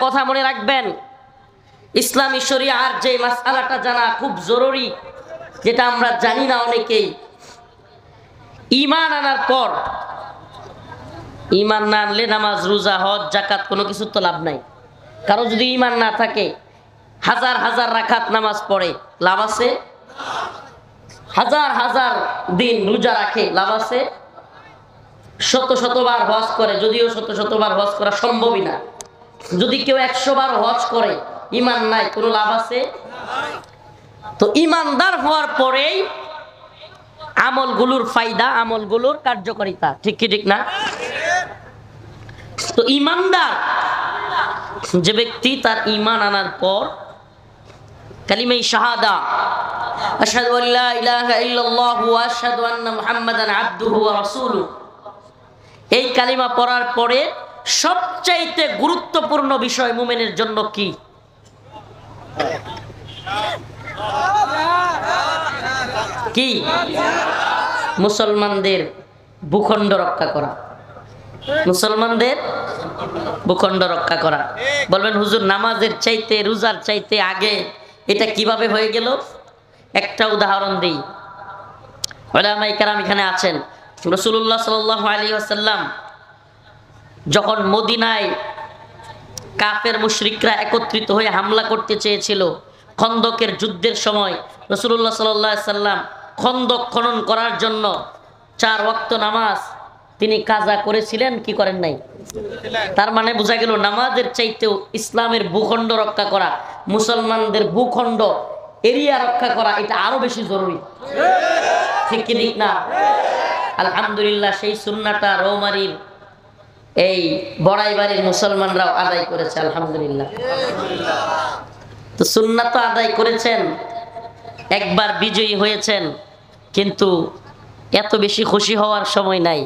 কথা মনে রাখবেন, ইসলামী শরিয়ার যে মাসআলাটা জানা খুব জরুরি, যেটা আমরা জানি না অনেকেই। ঈমান আনার পর, ঈমান না আনলে নামাজ, রোজা, হজ, যাকাত কোনো কিছু তো লাভ নাই। কারো যদি ঈমান না থাকে, হাজার হাজার রাকাত নামাজ পড়ে, লাভ আছে? হাজার হাজার দিন রোজা রাখে, লাভ আছে? শত শতবার হজ করে, যদিও শত শতবার হজ করা সম্ভবই না। যদি কেউ 100 বার হজ করে, ঈমান নাই, কোনো লাভ আছে? তো ঈমানদার হওয়ার পরেই আমলগুলোর ফায়দা, আমলগুলোর কার্যকারিতা, ঠিক কি ঠিক না? তো ঈমানদার যে ব্যক্তি, তার ঈমান আনার পর কালিমা শাহাদা, আশহাদু আল্লা ইলাহা ইল্লাল্লাহু ওয়া আশহাদু আন্না মুহাম্মাদান আবদুহু ওয়া রাসূলুহু, এই কালিমা পড়ার পরে সবচাইতে গুরুত্বপূর্ণ বিষয় মুমিনের জন্য কি? কি? মুসলমানদের ভূখণ্ড রক্ষা করা। মুসলমানদের ভূখণ্ড রক্ষা করা। বলবেন হুজুর, নামাজের চাইতে, রোজার চাইতে আগে এটা কিভাবে হয়ে গেল? একটা উদাহরণ দিই। উলামায়ে কেরাম এখানে আছেন। রাসূলুল্লাহ সাল্লাল্লাহু আলাইহি ওয়াসাল্লাম যখন মদিনায় কাফের মুশরিকরা একত্রিত হয়ে হামলা করতে চেয়েছিল, খন্দকের যুদ্ধের সময় রাসূলুল্লাহ সাল্লাল্লাহু আলাইহি ওয়াসাল্লাম খন্দক খনন করার জন্য 4 ওয়াক্ত নামাজ তিনি কাজা করেছিলেন, কি করেন নাই? তার মানে বোঝা গেল নামাজের চাইতেও ইসলামের ভূখণ্ড রক্ষা করা, মুসলমানদের ভূখণ্ড এরিয়া রক্ষা করা, এটা আরো বেশি জরুরি, ঠিক কি ঠিক না? আলহামদুলিল্লাহ, সেই সুন্নাহটা রৌমারীর এই বড়াইবাড়ির মুসলমানরাও আদায় করেছে, আলহামদুলিল্লাহ। তো সুন্নাহ তো আদায় করেছেন, একবার বিজয়ী হয়েছেন, কিন্তু এত বেশি খুশি হওয়ার সময় নাই।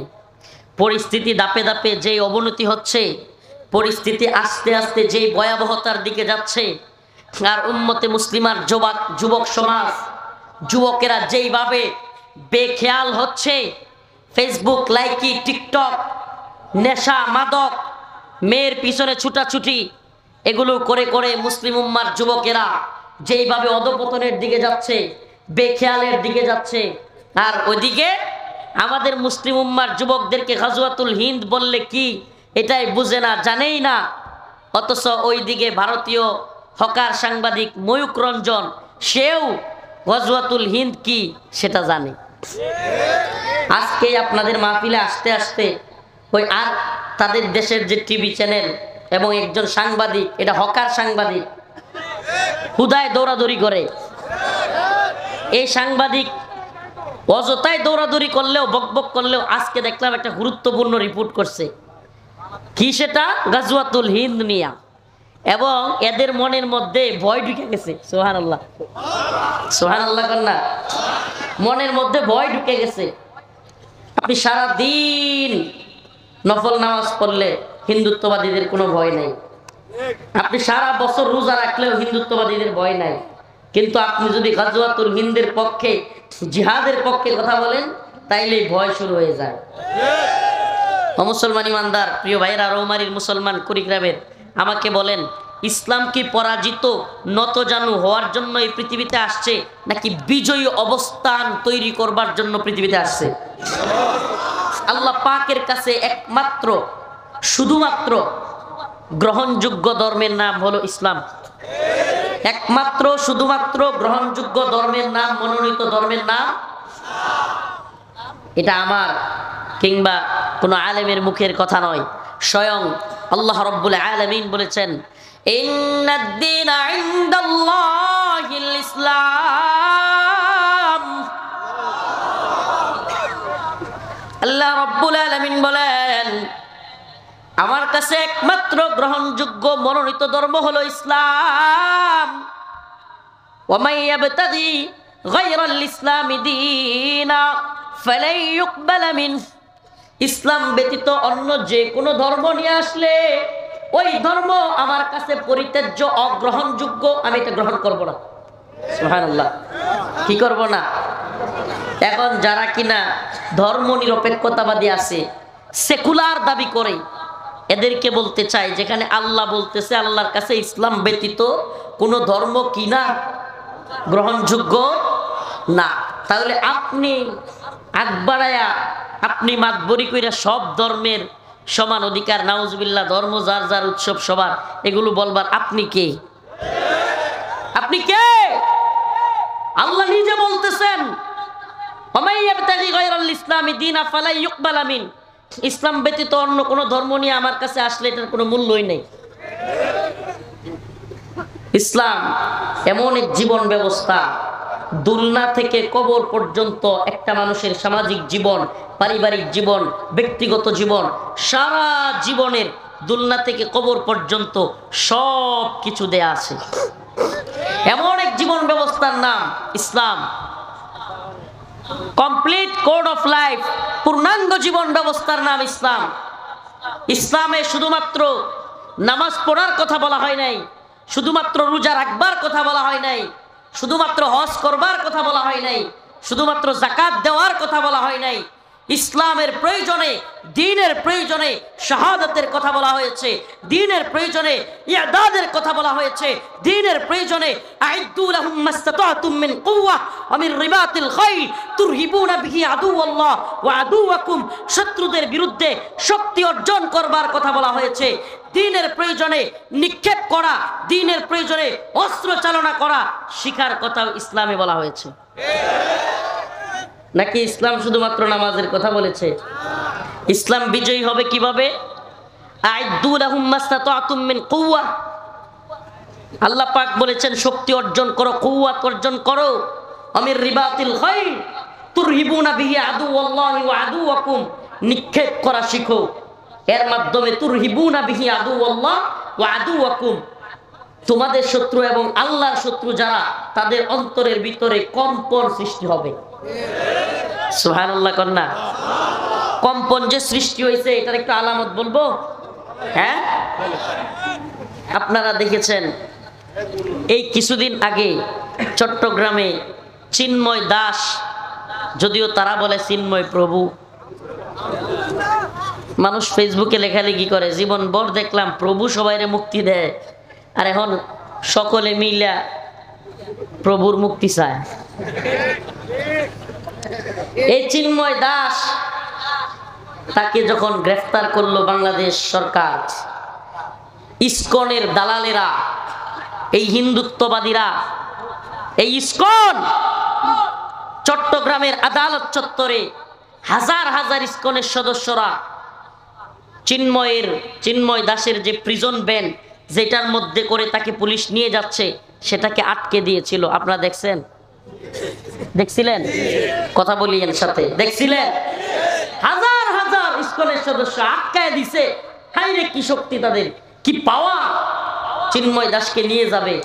পরিস্থিতি দাপে দাপে যেই অবনতি হচ্ছে, পরিস্থিতি আস্তে আস্তে যেই ভয়াবহতার দিকে যাচ্ছে, আর উম্মতে মুসলিমার যুবক সমাজ, যুবকেরা যেইভাবে বেখেয়াল হচ্ছে, ফেসবুক লাইকি, টিকটক, নেশা, মাদক, মেয়ের পিছনে ছুটাছুটি, এগুলো করে করে মুসলিম উম্মার যুবকেরা যেইভাবে অধপতনের দিকে যাচ্ছে, বেখেয়ালের দিকে যাচ্ছে, আর ওইদিকে আমাদের মুসলিম উম্মার যুবকদেরকে গাজওয়াতুল হিন্দ বললে কি এটাই বুঝে না, জানেই না। অথচ ওইদিকে ভারতীয় হকার সাংবাদিক ময়ূক রঞ্জন, সেও গাজওয়াতুল হিন্দ কি সেটা জানে। আজকে আপনাদের মাহফিলে আসতে আসতে ওই আর তাদের দেশের যে টিভি চ্যানেল এবং একজন সাংবাদিক, এটা হকার সাংবাদিক, হুদায় দৌড়াদৌড়ি করে। এই সাংবাদিক অযথায় দৌড়াদৌড়ি করলেও, বকবক করলেও, আজকে দেখলাম একটা গুরুত্বপূর্ণ রিপোর্ট করছে। কি সেটা? গাজওয়াতুল হিন্দ নিয়া। এবং এদের মনের মধ্যে ভয় ঢুকে গেছে। সুবহানাল্লাহ, সুবহানাল্লাহ কন্যা, মনের মধ্যে ভয় ঢুকে গেছে। আপনি সারা দিন নফল নামাজ পড়লে হিন্দুত্ববাদীদের কোনো ভয় নাই, আপনি সারা বছর রোজা রাখলেও হিন্দুত্ববাদীদের ভয় নাই, কিন্তু আপনি যদি গাজওয়াতুল হিন্দের পক্ষে, জিহাদের পক্ষে কথা বলেন, তাইলে ভয় শুরু হয়ে যায়। মুসলমান ইমানদার প্রিয় ভাইরা, রৌমারীর মুসলমান, কুড়িগ্রামের, আমাকে বলেন, ইসলাম কি পরাজিত নতজানু হওয়ার জন্য এই পৃথিবীতে আসছে, নাকি বিজয়ী অবস্থান তৈরি করবার জন্য পৃথিবীতে আসছে? আল্লাহ পাকের কাছে একমাত্র, শুধুমাত্র গ্রহণযোগ্য ধর্মের নাম হলো ইসলাম। একমাত্র, শুধুমাত্র গ্রহণযোগ্য ধর্মের নাম, মনোনীত ধর্মের নাম, এটা আমার কিংবা কোনো আলেমের মুখের কথা নয়, স্বয়ং আল্লাহ রাব্বুল আলামিন বলেছেন, ইন্নাদ-দীনা ইনদাল্লাহিল ইসলাম। আল্লাহ রাব্বুল আলামিন বলেন, আমার কাছে একমাত্র গ্রহণযোগ্য মনোনীত ধর্ম হলো ইসলাম। ওয়া মান ইয়াবতাগি গায়রাল ইসলামি দীনা ফালাই ইউকবালা মিনহু। ইসলাম ব্যতীত অন্য যে কোনো ধর্ম নিয়ে আসলে ওই ধর্ম আমার কাছে পরিত্যাজ্য, অগ্রহণযোগ্য, আমি এটা গ্রহণ করব না। সুবহানাল্লাহ, কি করব না? এখন যারা কিনা ধর্ম নিরপেক্ষতাবাদী আছে, সেকুলার দাবি করে, এদেরকে বলতে চাই, যেখানে আল্লাহ বলতেছে আল্লাহর কাছে ইসলাম ব্যতীত কোনো ধর্ম কি না, গ্রহণযোগ্য না, তাহলে আপনি আগ বাড়ায়া আপনি মাতবরি কইরা সব ধর্মের সমান অধিকার, নাউজুবিল্লাহ, ধর্ম যার যার উৎসব সবার, এগুলো বলবার আপনি কে? আপনি কে? আল্লাহ নিজে বলতেছেন ইসলাম ব্যতীত অন্য কোন ধর্ম নিয়ে আমার কাছে আসলে এটার কোনো মূল্যই নেই। ইসলাম এমন এক জীবন ব্যবস্থা, দুলনা থেকে কবর পর্যন্ত একটা মানুষের সামাজিক জীবন, পারিবারিক জীবন, ব্যক্তিগত জীবন, সারা জীবনের দুলনা থেকে কবর পর্যন্ত সব কিছু দেয়া আছে। এমন এক জীবন ব্যবস্থার নাম ইসলাম। কমপ্লিট কোড অফ লাইফ, পূর্ণাঙ্গ জীবন ব্যবস্থার নাম ইসলাম। ইসলামে শুধুমাত্র নামাজ পড়ার কথা বলা হয় নাই, শুধুমাত্র রোজা রাখবার কথা বলা হয় নাই, শুধুমাত্র হজ করবার কথা বলা হয় নাই, শুধুমাত্র যাকাত দেওয়ার কথা বলা হয় নাই। ইসলামের প্রয়োজনে, দ্বীনের প্রয়োজনে শাহাদাতের কথা বলা হয়েছে, দ্বীনের প্রয়োজনে ইআদাদের কথা বলা হয়েছে, দ্বীনের প্রয়োজনে আইদ্দু লাহুম মাসতাতাতুম মিন কুওয়া ওয়া মিন রিবাতিল খাইল তুরহিবুনা বিহি আদুওয়াল্লাহ ওয়া আদুওয়াকুম, শত্রুদের বিরুদ্ধে শক্তি অর্জন করবার কথা বলা হয়েছে। দ্বীনের প্রয়োজনে নিক্ষেপ করা, দ্বীনের প্রয়োজনে অস্ত্র চালনা করা শিখার কথাও ইসলামে বলা হয়েছে। নাকি ইসলাম শুধুমাত্র নামাজের কথা বলেছে? ইসলাম বিজয়ী হবে কিভাবে? আইদ্দু লাহুম মাসতাতাতুম মিন কুওয়া, আল্লাহ পাক বলেছেন শক্তি অর্জন করো, কুওয়াত অর্জন করো। আমির রিবাতিল খাইল তুরহিবুনা বিহি আদুওয়াল্লাহি ওয়া আদুওয়াকুম, নিক্ষেপ করা শিখো, এর মাধ্যমে তুরহিবুনা বিহি আদুওয়াল্লাহ ওয়া আদুওয়াকুম, তোমাদের শত্রু এবং আল্লাহর শত্রু যারা, তাদের অন্তরের ভিতরে কম্পন সৃষ্টি হবে। সুবহানাল্লাহ কন্যা। কম্পন যে সৃষ্টি হয়েছে এটার একটা আলামত বলবো। হ্যাঁ, আপনারা দেখেছেন এই কিছুদিন আগে চট্টগ্রামে চিন্ময় দাস, যদিও তারা বলে চিন্ময় প্রভু, মানুষ ফেসবুকে লেখালেখি করে, জীবন ভর দেখলাম প্রভু সবাইরে মুক্তি দেয়, আর এখন সকলে মিলা প্রভুর মুক্তি চায়। এই চিন্ময় দাস, তাকে যখন গ্রেফতার করলো বাংলাদেশ সরকার, ইসকনের দালালেরা, এই হিন্দুত্ববাদীরা, এই ইসকন চট্টগ্রামের আদালত চত্বরে হাজার হাজার ইসকনের সদস্যরা চিন্ময় দাসের যে প্রিজন ভ্যান, যেটার মধ্যে করে তাকে পুলিশ নিয়ে যাচ্ছে, সেটাকে আটকে দিয়েছিল। আপনারা দেখছেন? দেখছিলেন? কথা বলিয়েন সাথে, দেখছিলেন? হাজার হাজার ইসকনের সদস্য আটকায় দিছে। হাই রে, কি শক্তি তাদের, কি পাওয়া! চিন্ময় দাসকে নিয়ে যাবে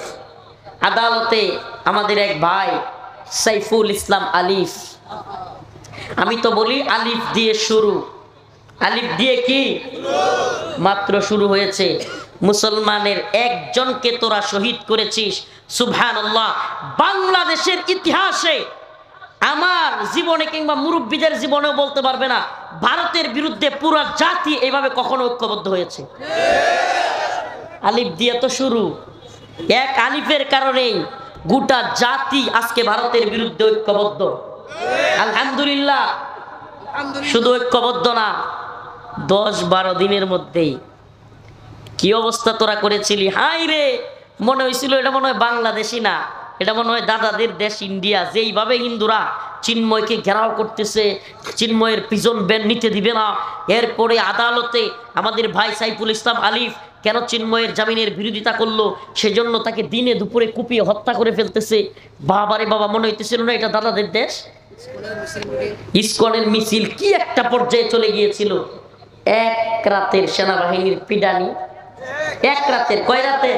আদালতে। আমাদের এক ভাই সাইফুল ইসলাম আলিফ, আমি তো বলি আলিফ দিয়ে শুরু, আলিফ দিয়ে কি মাত্র শুরু হয়েছে। মুসলমানের একজনকে তোরা শহীদ করেছিস, সুবহানাল্লাহ। বাংলাদেশের ইতিহাসে আমার জীবনে কিংবা মুরব্বীদের জীবনেও বলতে পারবে না ভারতের বিরুদ্ধে পুরো জাতি এভাবে কখনো ঐক্যবদ্ধ হয়েছে। আলিফ দিয়ে তো শুরু, এক আলিফের কারণেই গোটা জাতি আজকে ভারতের বিরুদ্ধে ঐক্যবদ্ধ। আলহামদুলিল্লাহ। শুধু ঐক্যবদ্ধ না, 10-12 দিনের মধ্যেই কি অবস্থা তোরা করেছিলি! হাই রে, মনে হয়েছিল এটা মনে হয় বাংলাদেশই না, এটা মনে হয় দাদাদের দেশ ইন্ডিয়া। যেইভাবে হিন্দুরা চিন্ময়কে ঘেরাও করতেছে, চিন্ময়ের প্রিজন ভ্যান নিতে দিবে না। এরপরে আদালতে আমাদের ভাই সাইফুল ইসলাম আলিফ কেন চিন্ময়ের জামিনের বিরোধিতা করলো, সেজন্য তাকে দিনে দুপুরে কুপিয়ে হত্যা করে ফেলতেছে। বাবারে বাবা, মনে হইতেছিল না এটা দাদাদের দেশ। ইসকনের মিছিল কি একটা পর্যায়ে চলে গিয়েছিল। এক রাতের সেনাবাহিনীর পিডানি, এক রাতের, কয় রাতে?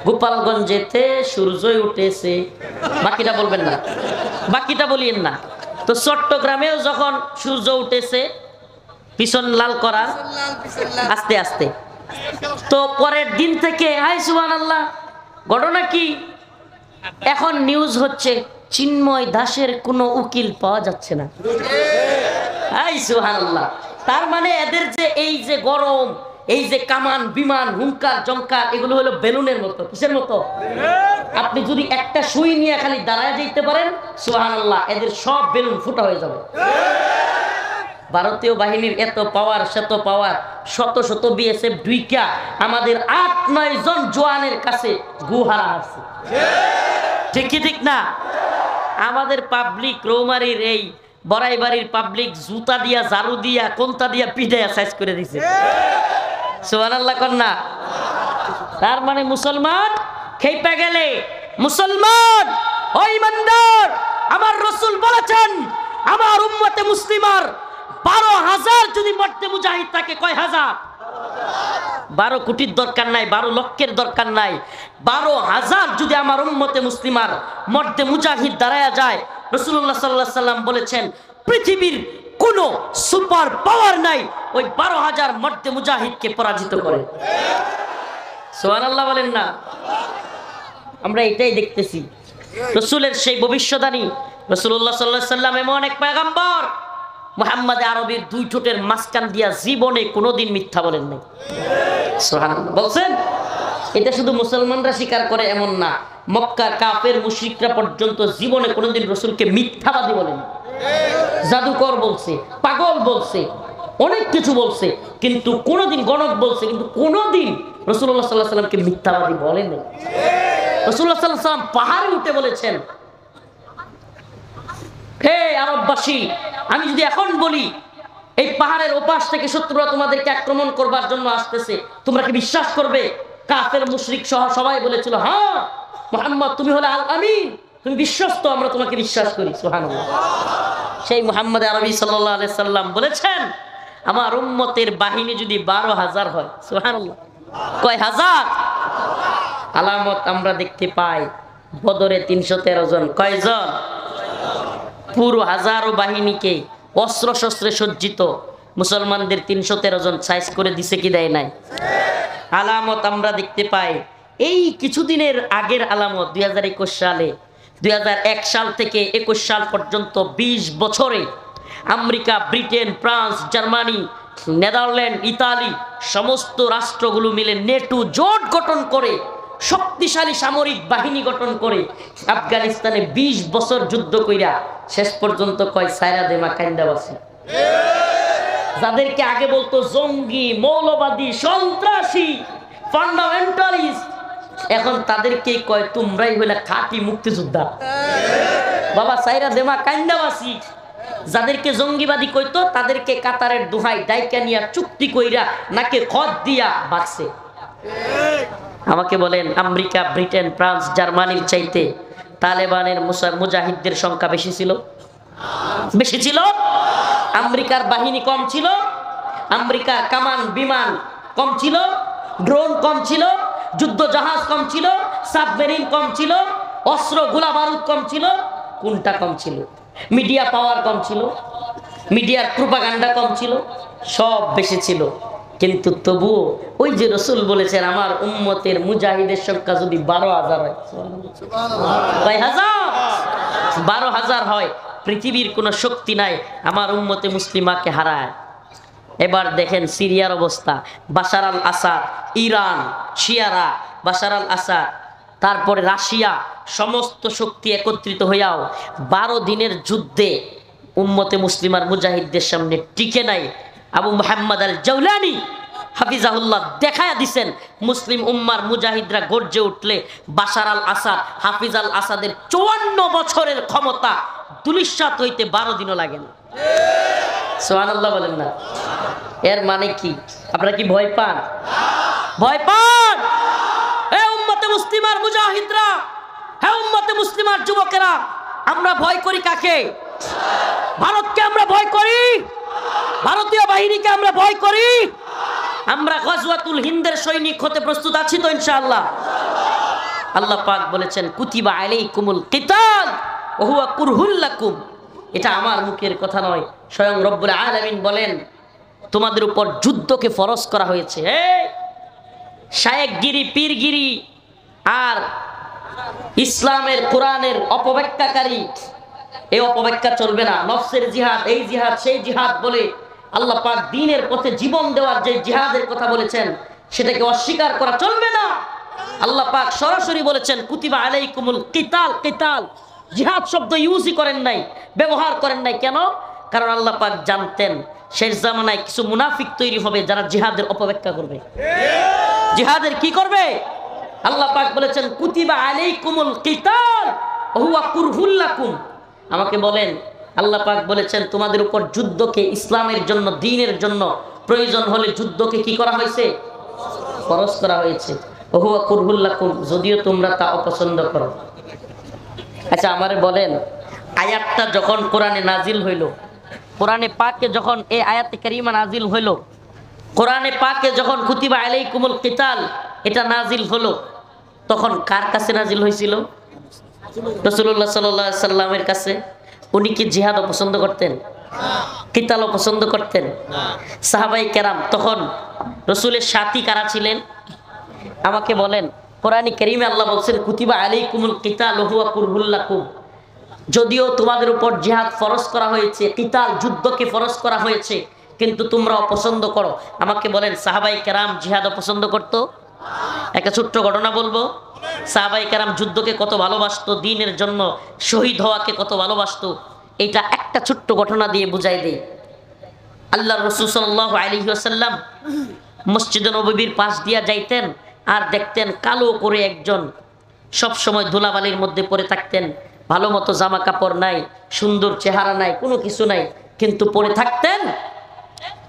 গোপালগঞ্জেতে সূর্যই উঠেছে, বাকিটা বলবেন না, বাকিটা বলিয়েন না। তো চট্টগ্রামেও যখন সূর্য উঠেছে, পিছন লাল করা আস্তে আস্তে, তো পরের দিন থেকে হাই সুবহানাল্লাহ, ঘটনা কি? এখন নিউজ হচ্ছে চিন্ময় দাসের কোনো উকিল পাওয়া যাচ্ছে না। হাই সুবহানাল্লাহ। তার মানে এদের যে এই যে গরম, এই যে কামান বিমান হুঙ্কার জঙ্কার এগুলো হলো বেলুনের মতো। কিসের মতো? আপনি যদি একটা সুই নিয়ে খালি দাঁড়ায় যেতে পারেন, সুবহানাল্লাহ, এদের সব বেলুন ফুটা হয়ে যাবে। ভারতীয় বাহিনীর এত পাওয়ার, শত পাওয়ার, শত শত বিএসএফ ঢুইকা আমাদের 8-9 জন জওয়ানের কাছে গুহারা আছে। ঠিক কি ঠিক না? আমাদের পাবলিক রৌমারির এই বড়াইবাড়ির পাবলিক জুতা দিয়া, ঝাড়ু দিয়া, কোনটা দিয়া পিঠাইয়া সাইজ করে দিছে। সুবহানাল্লাহ কন্যা। তার মানে মুসলমান খেপে গেলে, মুসলমান ও ইমানদার, আমার রাসূল বলেছেন আমার উম্মতে মুসলিমার 12,000 যদি মর্দে মুজাহিদ থাকে, কয় হাজার? 12 কোটির দরকার নাই, 12 লক্ষের দরকার নাই, 12,000 যদি আমার উম্মতে মুসলিমার মর্দে মুজাহিদ দাঁড়ায়া যায়, রাসূলুল্লাহ সাল্লাল্লাহু আলাইহি সাল্লাম বলেছেন পৃথিবীর কোন সুপার পাওয়ার নাই ওই 12,000 মর্দে মুজাহিদকে পরাজিত করে। সুবহানাল্লাহ বলেন না? আমরা এটাই দেখতেছি। রাসূলের সেই ভবিষ্যদ্বাণী, রাসূলুল্লাহ সাল্লাল্লাহু আলাইহি সাল্লাম এমন এক পয়গম্বর, মুহাম্মদ আরবির 2 ঠোঁটের মাঝখান দিয়া জীবনে কোনোদিন মিথ্যা বলেন নাই। সুবহানাল্লাহ বলছেন। এটা শুধু মুসলমানরা স্বীকার করে এমন না, মক্কার কাফের মুশরিকরা পর্যন্ত জীবনে কোনোদিন রাসূলকে মিথ্যাবাদী বলেন। জাদুকর বলছে, পাগল বলছে, অনেক কিছু বলছে, কিন্তু কোনোদিন গণক বলছে, কিন্তু কোনোদিন রাসূলুল্লাহ সাল্লাল্লাহু আলাইহি সাল্লামকে মিথ্যাবাদী বলেন নাই। রাসূলুল্লাহ সাল্লাল্লাহু আলাইহি সাল্লাম পাহাড়ে উঠে বলেছেন, হে আরববাসী, আমি যদি এখন বলি এই পাহাড়ের ওপাশ থেকে শত্রুরা তোমাদেরকে আক্রমণ করবার জন্য আসতেছে, তোমরা কি বিশ্বাস করবে? কাফের মুশরিক সহ সবাই বলেছিল, হ্যাঁ মুহাম্মদ তুমি হলে আল আমিন, তুমি বিশ্বস্ত, আমরা তোমাকে বিশ্বাস করি। সুবহানাল্লাহ। সেই মুহাম্মদ আরবি সাল্লাল্লাহু আলাইহি সাল্লাম বলেছেন আমার উম্মতের বাহিনী যদি 12,000 হয়, সুবহানাল্লাহ, কয় হাজার? আলামত আমরা দেখতে পাই বদরে 313 জন, কয়জন? পুরো হাজারো বাহিনীকে অস্ত্র শস্ত্রে সজ্জিত মুসলমানদের 313 জন সাইজ করে দিছে কি দেয় নাই? আলামত আমরা দেখতে পাই। এই কিছুদিনের আগের আলামত 2021 সালে, 2001 সাল থেকে 21 সাল পর্যন্ত 20 বছরে America, Britain, France, Germany, Netherland, Italy সমস্ত রাষ্ট্রগুলো মিলে নেটো জোট গঠন করে শক্তিশালী সামরিক বাহিনী গঠন করে আফগানিস্তানে 20 বছর যুদ্ধ কইরা শেষ পর্যন্ত কয় সাইরা দেমা কাইন্দাবাসী, যাদেরকে আগে বলতো জঙ্গি, মৌলবাদী, সন্ত্রাসী, ফান্ডামেন্টালিস্ট, এখন তাদেরকে কয় তোমরাই হইলা খাঁটি মুক্তিযোদ্ধা। বাবা সাইরা দেমা কাইন্দাবাসী। যাদেরকে জঙ্গিবাদী কইতো তাদেরকে কাতারের দোহাই ডাইকা নিয়া চুক্তি কইরা নাকে খত দিয়া বাঁচছে। আমাকে বলেন আমেরিকা, ব্রিটেন, ফ্রান্স, জার্মানির চাইতে তালেবানের মুজাহিদদের সংখ্যা বেশি ছিল? বেশি ছিল? আমেরিকার বাহিনী কম ছিল? আমেরিকার কামান বিমান কম ছিল? ড্রোন কম ছিল? যুদ্ধ জাহাজ কম ছিল? সাবমেরিন কম ছিল? অস্ত্র গোলা বারুদ কম ছিল? কোনটা কম ছিল? মিডিয়া পাওয়ার কম ছিল? মিডিয়ার প্রোপাগান্ডা কম ছিল? সব বেশি ছিল। কিন্তু তবুও ওই যে রাসূল বলেছেন আমার উম্মতের মুজাহিদের সংখ্যা যদি 12,000 হয়, কয় হাজার? 12,000 হয়, পৃথিবীর কোনো শক্তি নাই আমার উম্মতে মুসলিমাকে হারায়। এবার দেখেন সিরিয়ার অবস্থা, বাশার আল আসাদ, ইরান, শিয়ারা, বাশার আল আসাদ, তারপরে রাশিয়া, সমস্ত শক্তি একত্রিত হইয়াও 12 দিনের যুদ্ধে উম্মতে মুসলিমার মুজাহিদদের সামনে টিকে নাই। আবু মুহাম্মদ আল জাওলানি হাফিজাহুল্লাহ দেখায়া দিছেন মুসলিম উম্মার মুজাহিদরা গর্জে উঠলে বাশার আল আসাদ, হাফিজ আল আসাদের 54 বছরের ক্ষমতা দুলিশাত হইতে 12 দিনও লাগে না। সুবহানাল্লাহ বলেন না? এর মানে কি? আপনারা কি ভয় পান? ভয় পান? হে উম্মতে মুসলিমার মুজাহিদরা, হে উম্মতে মুসলিমার যুবকেরা, আমরা ভয় করি কাকে? ভারতকে আমরা ভয় করি? ভারতীয় বাহিনীকে আমরা ভয় করি? আমরা গজওয়াতুল হিন্দের সৈনিক হতে প্রস্তুত আছি তো ইনশাআল্লাহ? আল্লাহ পাক বলেছেন কুতিবা আলাইকুমুল কিতাল ওয়া হুয়া কুরহুল লাকুম। এটা আমার মুখের কথা নয়, স্বয়ং রব্বুল আলামিন বলেন তোমাদের উপর যুদ্ধকে ফরজ করা হয়েছে। শায়েখগিরি, পীরগিরি আর ইসলামের কোরআনের অপব্যাখ্যাকারী, এই অপব্যাখ্যা চলবে না। নফসের জিহাদ, এই জিহাদ, সেই জিহাদ বলে আল্লাহ পাক দ্বীনের পথে জীবন দেওয়ার যে জিহাদের কথা বলেছেন সেটাকে অস্বীকার করা চলবে না। আল্লাহ পাক সরাসরি বলেছেন কুতিবা আলাইকুমুল কিতাল, কিতাল জিহাদ শব্দ ইউজই করেন নাই, ব্যবহার করেন নাই। কেন? কারণ আল্লাহ পাক জানতেন শেষ জামানায় কিছু মুনাফিক তৈরি হবে যারা জিহাদের অপব্যাখ্যা করবে। জিহাদের কি করবে? আল্লাহ পাক বলেছেন কুতিবা আলাইকুমুল কিতাল হুয়া কুরহুল লাকুম। আমাকে বলেন আল্লাহ পাক বলেছেন তোমাদের উপর যুদ্ধকে ইসলামের জন্য, দ্বীনের জন্য প্রয়োজন হলে যুদ্ধকে কি করা হয়েছে? ফরজ করা হয়েছে। হুয়া কুরহুল লাকুম, যদিও তোমরা তা অপছন্দ করো। আচ্ছা আমারে বলেন, আয়াতটা যখন কোরআনে নাজিল হইল, কোরআনে পাকে যখন এই আয়াতে কারিমা নাজিল হইল, কোরআনে পাকে যখন কুতিবা আলাইকুমুল কিতাল এটা নাজিল হলো, তখন কার কাছে নাজিল হয়েছিল? রাসূলুল্লাহ সাল্লাল্লাহু আলাইহি সাল্লামের কাছে। উনি কি জিহাদ পছন্দ করতেন? কিতাল পছন্দ করতেন? সাহাবাই কেরাম তখন রাসূলের সাথী কারা ছিলেন? আমাকে বলেন, কোরআনে কারিমে আল্লাহ বলছেন কুতিবা আলাইকুমুল কিতাল হুয়া কুরহুল লাকুম, যদিও তোমাদের উপর জিহাদ ফরজ করা হয়েছে, কিতাল যুদ্ধকে ফরজ করা হয়েছে, কিন্তু তোমরা অপছন্দ করো। আমাকে বলেন সাহাবাই কেরাম জিহাদ অপছন্দ করতো? একটা ছোট্ট ঘটনা বলবো। সাহাবাই কেরাম যুদ্ধকে কত ভালোবাসতো, দ্বীনের জন্য শহীদ হওয়াকে কত ভালোবাসতো, এটা একটা ছোট্ট ঘটনা দিয়ে বুঝাই দেই। আল্লাহ রাসূল সাল্লাল্লাহু আলাইহি ওয়াসাল্লাম মসজিদে নববীর পাশ দিয়া যাইতেন আর দেখতেন কালো করে একজন সব সময় ধুলাবালির মধ্যে পড়ে থাকতেন, ভালো মতো জামা কাপড় নাই, সুন্দর চেহারা নাই, কোনো কিছু নাই, কিন্তু পড়ে থাকতেন।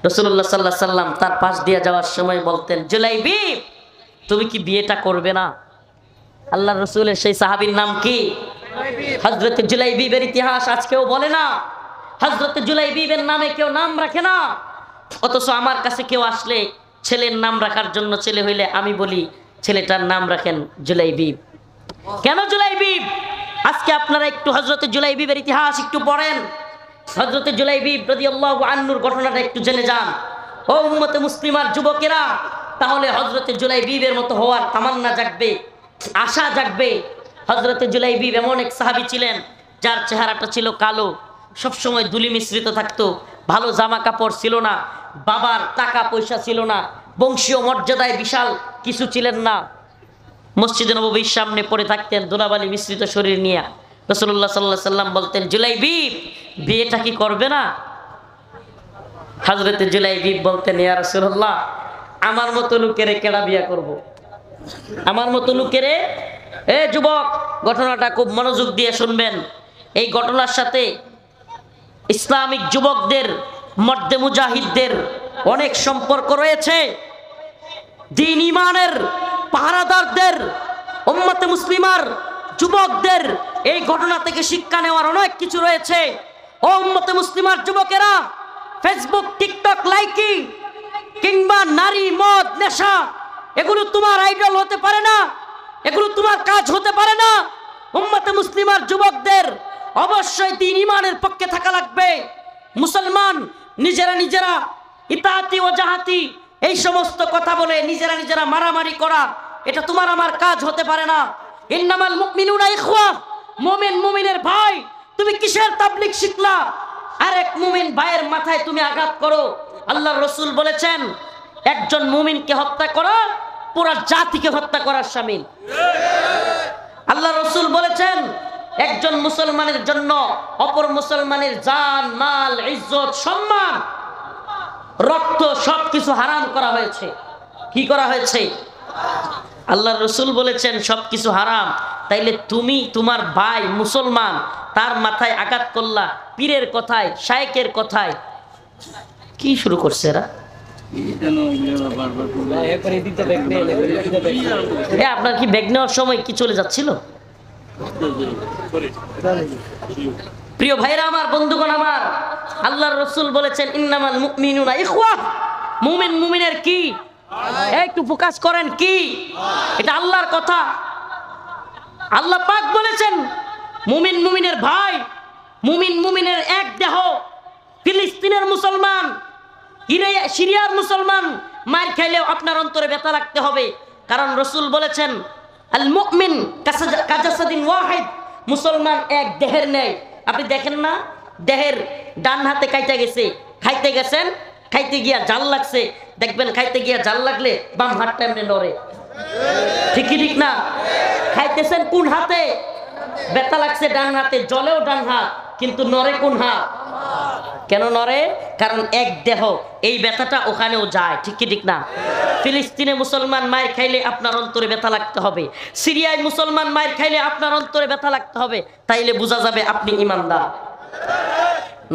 রাসূলুল্লাহ সাল্লাল্লাহু আলাইহি সাল্লাম তার পাশ দিয়ে যাওয়ার সময় বলতেন, জুলাইবি তুমি কি বিয়েটা করবে না? আল্লাহ রাসূলের সেই সাহাবীর নাম কি? হযরত জুলাইবিবের ইতিহাস আজকেও বলে না, হযরত জুলাইবিবের নামে কেউ নাম রাখে না। অথচ আমার কাছে কেউ আসলে ছেলের নাম রাখার জন্য, ছেলে হইলে আমি বলি ছেলেটার নাম রাখেন জুলাইবিব। কেন জুলাইবিব? আজকে আপনারা একটু হযরত জুলাইবিবের ইতিহাস একটু পড়েন, হযরত জুলাইবিব রাদিয়াল্লাহু আনহুর ঘটনাটা একটু জেনে যান। ও উম্মতে মুসলিমার যুবকেরা, তাহলে হযরত জুলাইবিবের মতো হওয়ার তামান্না জাগবে, আশা জাগবে। হযরত জুলাইবিব এমন এক সাহাবী ছিলেন যার চেহারাটা ছিল কালো, সবসময় ধুলি মিশ্রিত থাকতো, ভালো জামা কাপড় ছিল না, বাবার টাকা পয়সা ছিল না, বংশীয় মর্যাদায় বিশাল কিছু ছিলেন না। মসজিদে নববীর সামনে পড়ে থাকতেন ধুলাবালি মিশ্রিত শরীর নিয়ে। রাসূলুল্লাহ সাল্লাল্লাহু আলাইহি সাল্লাম বলতেন, জুলাইবিব বিয়েটা কি করবে না? হযরত জুলাইবিব বলতেন, ইয়া রাসূলুল্লাহ আমার মতো লোকের কেডা বিয়া করব? আমার মতো লোকের। এ যুবক, ঘটনাটা খুব মনোযোগ দিয়ে শুনবেন। এই ঘটনার সাথে ইসলামিক যুবকদের, মর্দে মুজাহিদদের অনেক সম্পর্ক রয়েছে। দ্বীন ঈমানের পাহারাদারদের, উম্মতে মুসলিমার যুবকদের এই ঘটনা থেকে শিক্ষা নেওয়ার অনেক কিছু রয়েছে। ও উম্মতে মুসলিমার যুবকেরা, ফেসবুক, টিকটক লাইকিং কিংবা নারী, মদ, নেশা এগুলো তোমার আইডল হতে পারে না, এগুলো তোমার কাজ হতে পারে না। উম্মতে মুসলিমার যুবকদের অবশ্যই দ্বীন ঈমানের পক্ষে থাকা লাগবে। মুসলমান নিজেরা নিজেরা ইতাআতি ও জাহাতি এই সমস্ত কথা বলে নিজেরা নিজেরা মারামারি করা, এটা তোমার আমার কাজ হতে পারে না। ইন্নামাল মুমিনুনা ইখওয়া, মুমিন মুমিনের ভাই। তুমি কিসের তাবলীগ শিখলা? আরেক মুমিন ভাইয়ের মাথায় তুমি আঘাত করো। আল্লাহর রাসূল বলেছেন একজন মুমিনকে হত্যা করা পুরো জাতিকে হত্যা করার শামিল। আল্লাহর রাসূল বলেছেন একজন মুসলমানের জন্য অপর মুসলমানের জান, মাল, ইজ্জত, সম্মান, রক্ত সবকিছু হারাম করা হয়েছে। কি করা হয়েছে? আল্লাহর রাসূল বলেছেন সবকিছু হারাম। তাইলে তুমি তোমার ভাই মুসলমান, তার মাথায় আঘাত করলা পীরের কথায়, শায়েখের কথায়। কি শুরু করছে এরা? আপনার কি ব্যাগ নেওয়ার সময় কি চলে যাচ্ছিল? প্রিয় ভাইরা আমার, বন্ধুগণ আমার, আল্লাহর রাসূল বলেছেন ইন্নামাল মুমিনুনা ইখওয়া। মুমিন মুমিনের কি? একটু ফোকাস করেন, কি? এটা আল্লাহর কথা। আল্লাহ পাক বলেছেন মুমিন মুমিনের ভাই, মুমিন মুমিনের এক দেহ। ফিলিস্তিনের মুসলমান, সিরিয়ার মুসলমান মার খাইলেও আপনার অন্তরে ব্যথা লাগতে হবে, কারণ রাসূল বলেছেন আল মুমিন কাজাসাদিন ওয়াহিদ, মুসলমান এক দেহের ন্যায়। আপনি দেখেন না, দেহের ডান হাতে কাইটা গেছে, খাইতে গেছেন, খাইতে গিয়া জাল লাগছে, দেখবেন খাইতে গিয়া জাল লাগলে বাম হাতটা এমনি নড়ে, ঠিক কি ঠিক না? খাইতেছেন কোন হাতে? ব্যথা লাগছে ডান হাতে, জলেও ডান হাত, কিন্তু নড়ে কোন হাত? কেন নড়ে? কারণ এক দেহ, এই ব্যথাটা ওখানেও যায়, ঠিক কি ঠিক না? ফিলিস্তিনে মুসলমান মায়ের খাইলে আপনার অন্তরে ব্যথা লাগতে হবে, সিরিয়ায় মুসলমান মায়ের খাইলে আপনার অন্তরে ব্যথা লাগতে হবে, তাইলে বোঝা যাবে আপনি ইমানদার।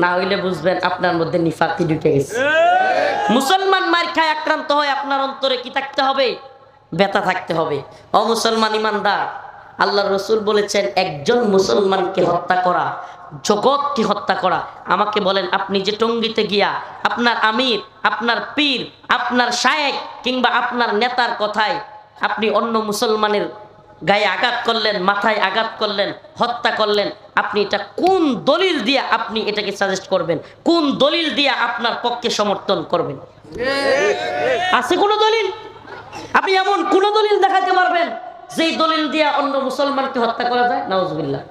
না হইলে বুঝবেন আপনার মধ্যে নিফাকি ঢুকে গেছে। মুসলমান মায়ের খায় আক্রান্ত হয়, আপনার অন্তরে কি থাকতে হবে? ব্যথা থাকতে হবে। অমুসলমান ইমানদার, আল্লাহর রাসূল বলেছেন একজন মুসলমানকে হত্যা করা জগৎকে হত্যা করা। আমাকে বলেন, আপনি যে টঙ্গীতে গিয়া আপনার আমির, আপনার পীর, আপনার শায়েখ কিংবা আপনার নেতার কথায় আপনি অন্য মুসলমানের গায়ে আঘাত করলেন, মাথায় আঘাত করলেন, হত্যা করলেন, আপনি এটা কোন দলিল দিয়ে আপনি এটাকে সাজেস্ট করবেন? কোন দলিল দিয়ে আপনার পক্ষে সমর্থন করবেন? আছে কোনো দলিল? আপনি এমন কোন দলিল দেখাতে পারবেন যেই দলিল দিয়ে অন্য মুসলমানকে হত্যা করা যায়? নাউজুবিল্লাহ।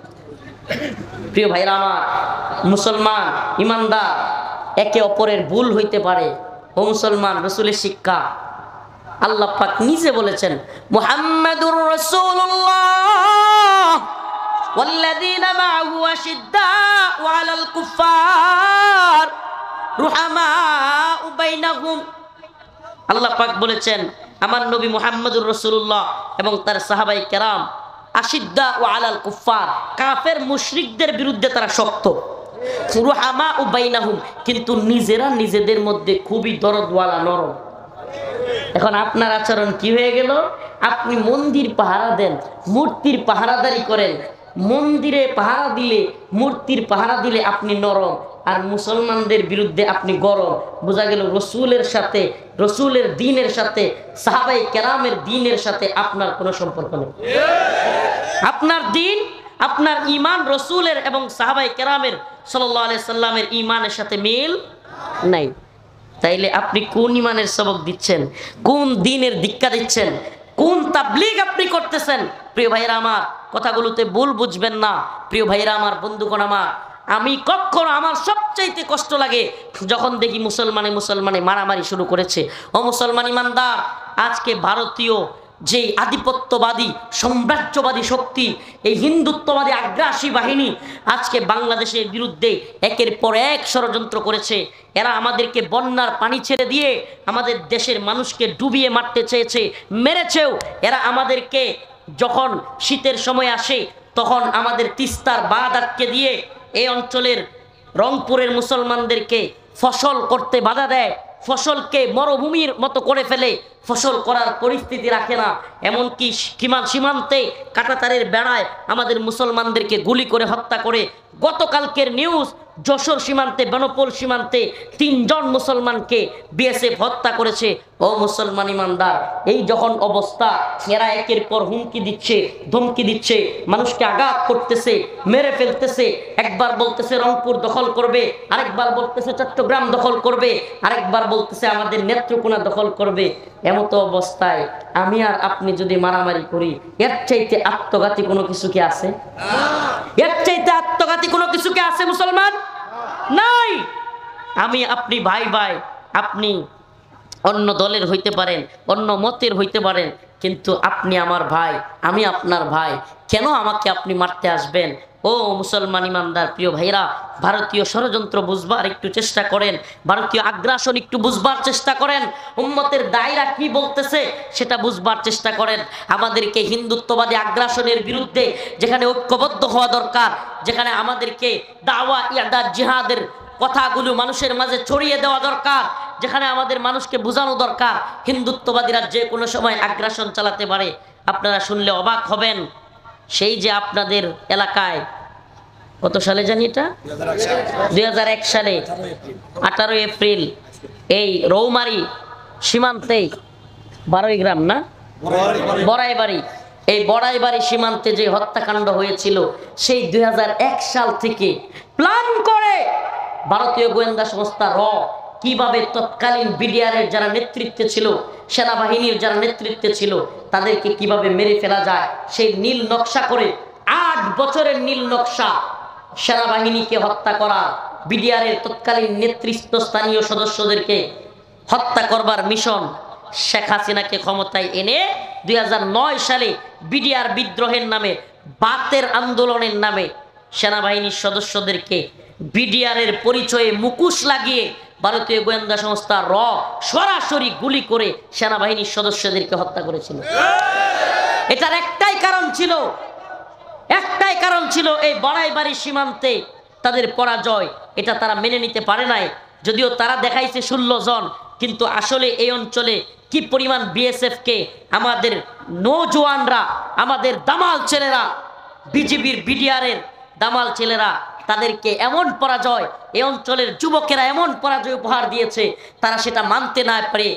প্রিয় ভাইরা আমার, মুসলমান ইমানদার, একে অপরের ভুল হইতে পারে। ও মুসলমান, রাসূলের শিক্ষা আল্লাহ পাক নিজে বলেছেন, মুহাম্মাদুর রাসূলুল্লাহ ওয়াল্লাযীনা মাআহু আশিদ্দাউ আলাল কুফফার রুহামাউ বাইনাহুম। আল্লাহ পাক বলেছেন, আমার নবী মুহাম্মাদুর রাসূলুল্লাহ এবং তার সাহাবায়ে কেরাম আশিদ্দাউ আলাল কুফফার, কাফের মুশরিকদের বিরুদ্ধে তারা শক্ত, রুহামাউ বাইনাহুম, কিন্তু নিজেরা নিজেদের মধ্যে খুবই দরদওয়ালা, নরম। এখন আপনার আচরণ কি হয়ে গেল? আপনি মন্দির পাহারা দেন, মূর্তির পাহারাদারি করেন, মন্দিরে পাহারা দিলে, মূর্তির পাহারা দিলে আপনি নরম, আর মুসলমানদের বিরুদ্ধে আপনি গরম। বোঝা গেল রসুলের সাথে, রসুলের দ্বীনের সাথে, সাহাবায়ে কেরামের দ্বীনের সাথে আপনার কোনো সম্পর্ক নেই। আপনার দ্বীন, আপনার ঈমান রসুলের এবং সাহাবায়ে কেরামের সাল্লাল্লাহু আলাইহি সাল্লামের ঈমানের সাথে মিল নাই। তাইলে আপনি কোন ঈমানের সবক দিচ্ছেন? কোন দ্বীনের দীক্ষা দিচ্ছেন? কোন তাবলীগ আপনি করতেছেন? প্রিয় ভাইরা আমার, কথাগুলোতে ভুল বুঝবেন না। প্রিয় ভাইরা আমার, বন্ধুগণ আমার, আমি কখনো, আমার সবচাইতে কষ্ট লাগে যখন দেখি মুসলমানে মারামারি শুরু করেছে। ও মুসলমান ইমানদার, আজকে ভারতীয় যে আধিপত্যবাদী সাম্রাজ্যবাদী শক্তি, এই হিন্দুত্ববাদী আগ্রাসী বাহিনী আজকে বাংলাদেশের বিরুদ্ধে একের পর এক ষড়যন্ত্র করেছে। এরা আমাদেরকে বন্যার পানি ছেড়ে দিয়ে আমাদের দেশের মানুষকে ডুবিয়ে মারতে চেয়েছে, মেরেছেও। এরা আমাদেরকে যখন শীতের সময় আসে তখন আমাদের তিস্তার বাঁধ আটকে দিয়ে এই অঞ্চলের রংপুরের মুসলমানদেরকে ফসল করতে বাধা দেয়, ফসলকে মরুভূমির মতো করে ফেলে, ফসল করার পরিস্থিতি রাখে না। এমনকি সীমান্তে কাঁটাতারের বেড়ায় আমাদের মুসলমানদেরকে গুলি করে হত্যা করে। গতকালকের নিউজ, যশোর সীমান্তে, বেনাপোল সীমান্তে 3 জন মুসলমানকে বিএসএফ হত্যা করেছে। ও মুসলমান ইমানদার, এই যখন অবস্থা, এরা একের পর হুমকি দিচ্ছে, ধমকি দিচ্ছে, মানুষকে আঘাত করতেছে, মেরে ফেলতেছে। একবার বলতেছে রংপুর দখল করবে, আরেকবার বলতেছে চট্টগ্রাম দখল করবে, আরেকবার বলতেছে আমাদের নেত্রকোনা দখল করবে। এমতো অবস্থায় আমি আর আপনি যদি মারামারি করি, এর চাইতে আত্মঘাতী কোনো কিছু কি আছে? এর চাইতে আত্মঘাতী কোনো কিছু কি আছে মুসলমান? নাই। আমি আপনি ভাই ভাই, আপনি অন্য দলের হইতে পারেন, অন্য মতের হইতে পারেন, কিন্তু আপনি আমার ভাই, আমি আপনার ভাই। কেন আমাকে আপনি মারতে আসবেন? ও মুসলমান ইমানদার প্রিয় ভাইরা, ভারতীয় ষড়যন্ত্র বুঝবার একটু চেষ্টা করেন, ভারতীয় আগ্রাসন একটু বুঝবার চেষ্টা করেন, উম্মতের দায়রা কি বলতেছে সেটা বুঝবার চেষ্টা করেন। আমাদেরকে হিন্দুত্ববাদী আগ্রাসনের বিরুদ্ধে যেখানে ঐক্যবদ্ধ হওয়া দরকার, যেখানে আমাদেরকে দাওয়া ইয়াদা জিহাদের কথাগুলো মানুষের মাঝে ছড়িয়ে দেওয়া দরকার, যেখানে আমাদের মানুষকে বোঝানো দরকার হিন্দুত্ববাদীরা যে কোনো সময় আগ্রাসন চালাতে পারে। আপনারা শুনলে অবাক হবেন, সেই যে আপনাদের এলাকায় কত সালে জানি, এটা 2001 সালে 18 এপ্রিল এই রৌমারী সীমান্তে, 12 গ্রাম না, বড়াইবাড়ি, এই বড়াইবাড়ি সীমান্তে যে হত্যাকাণ্ড হয়েছিল, সেই 2001 সাল থেকে প্ল্যান করে ভারতীয় গোয়েন্দা সংস্থা র কিভাবে তৎকালীন বিডিআরের যারা নেতৃত্বে ছিল, সেনাবাহিনীর যারা নেতৃত্বে ছিল, তাদেরকে কিভাবে মেরে ফেলা যায় সেই নীল নকশা করে 8 বছরের নীল নকশা, সেনাবাহিনীকে হত্যা করা, বিডিআরের তৎকালীন নেতৃত্বস্থানীয় সদস্যদেরকে হত্যা করবার মিশন শেখ হাসিনাকে ক্ষমতায় এনে 2009 সালে বিডিআর বিদ্রোহের নামে, বাতের আন্দোলনের নামে সেনাবাহিনীর সদস্যদেরকে বিডিআরের পরিচয়ে মুখোশ লাগিয়ে ভারতীয় গোয়েন্দা সংস্থা র সরাসরি গুলি করে সেনাবাহিনীর সদস্যদেরকে হত্যা করেছিল। এটার একটাই কারণ ছিল এই বড়াইবাড়ি সীমান্তে তাদের পরাজয়। এটা তারা মেনে নিতে পারে নাই। যদিও তারা দেখাইছে 16 জন, কিন্তু আসলে এই অঞ্চলে কি পরিমাণ বিএসএফ কে আমাদের নৌজওয়ানরা, আমাদের দামাল ছেলেরা, বিজিবির বিডিআরের দামাল ছেলেরা তাদেরকে এমন পরাজয়, এই অঞ্চলের যুবকেরা এমন পরাজয় উপহার দিয়েছে, তারা সেটা মানতে না পারে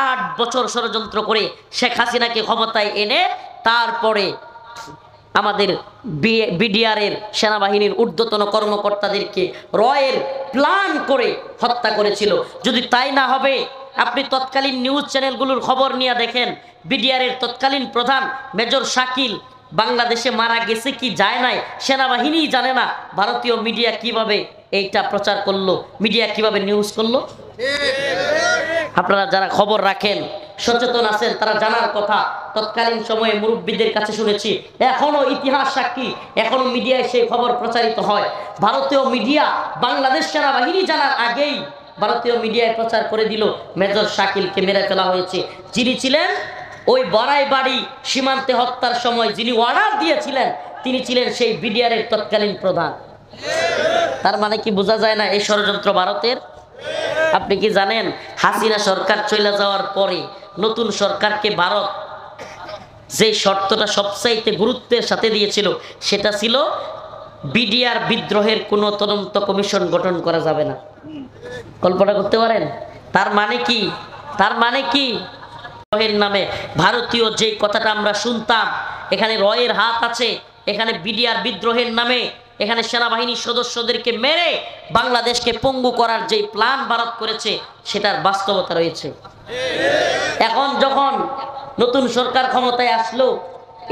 8 বছর ষড়যন্ত্র করে শেখ হাসিনাকে ক্ষমতায় এনে তারপরে আমাদের বিডিআরের সেনাবাহিনীর ঊর্ধ্বতন কর্মকর্তাদেরকে রয়ের প্ল্যান করে হত্যা করেছিল। যদি তাই না হবে, আপনি তৎকালীন নিউজ চ্যানেলগুলোর খবর নিয়ে দেখেন, বিডিআরের তৎকালীন প্রধান মেজর শাকিল বাংলাদেশে মারা গেছে কি যায় নাই সেনাবাহিনী জানে না, ভারতীয় মিডিয়া কিভাবে এইটা প্রচার করলো, মিডিয়া কিভাবে নিউজ করলো। আপনারা যারা খবর রাখেন, সচেতন আছেন, তারা জানার কথা। তৎকালীন সময়ে মুরব্বীদের কাছে শুনেছি, এখনো ইতিহাস সাক্ষী, এখনো মিডিয়ায় সেই খবর প্রচারিত হয়। ভারতীয় মিডিয়া বাংলাদেশ সেনাবাহিনী জানার আগেই ভারতীয় মিডিয়ায় প্রচার করে দিল মেজর শাকিলকে মেরে ফেলা হয়েছে। যিনি ছিলেন ওই বড়াইবাড়ি সীমান্তে হত্যার সময় যিনি অর্ডার দিয়েছিলেন, তিনি ছিলেন সেই বিডিআরের তৎকালীন প্রধান। তার মানে কি বোঝা যায় না এই ষড়যন্ত্র ভারতের? আপনি কি জানেন, হাসিনা সরকার চলে যাওয়ার পরে নতুন সরকারকে ভারত যে শর্তটা সবচাইতে গুরুত্বের সাথে দিয়েছিল, সেটা ছিল বিডিআর বিদ্রোহের কোনো তদন্ত কমিশন গঠন করা যাবে না। কল্পনা করতে পারেন? তার মানে কি বিদ্রোহের নামে ভারতীয় যে কথাটা আমরা শুনতাম, এখানে রয়ের হাত আছে, এখানে বিডিআর বিদ্রোহের নামে এখানে সেনাবাহিনীর সদস্যদেরকে মেরে বাংলাদেশকে পঙ্গু করার যে প্ল্যান ভারত করেছে, সেটার বাস্তবতা রয়েছে। এখন যখন নতুন সরকার ক্ষমতায় আসলো,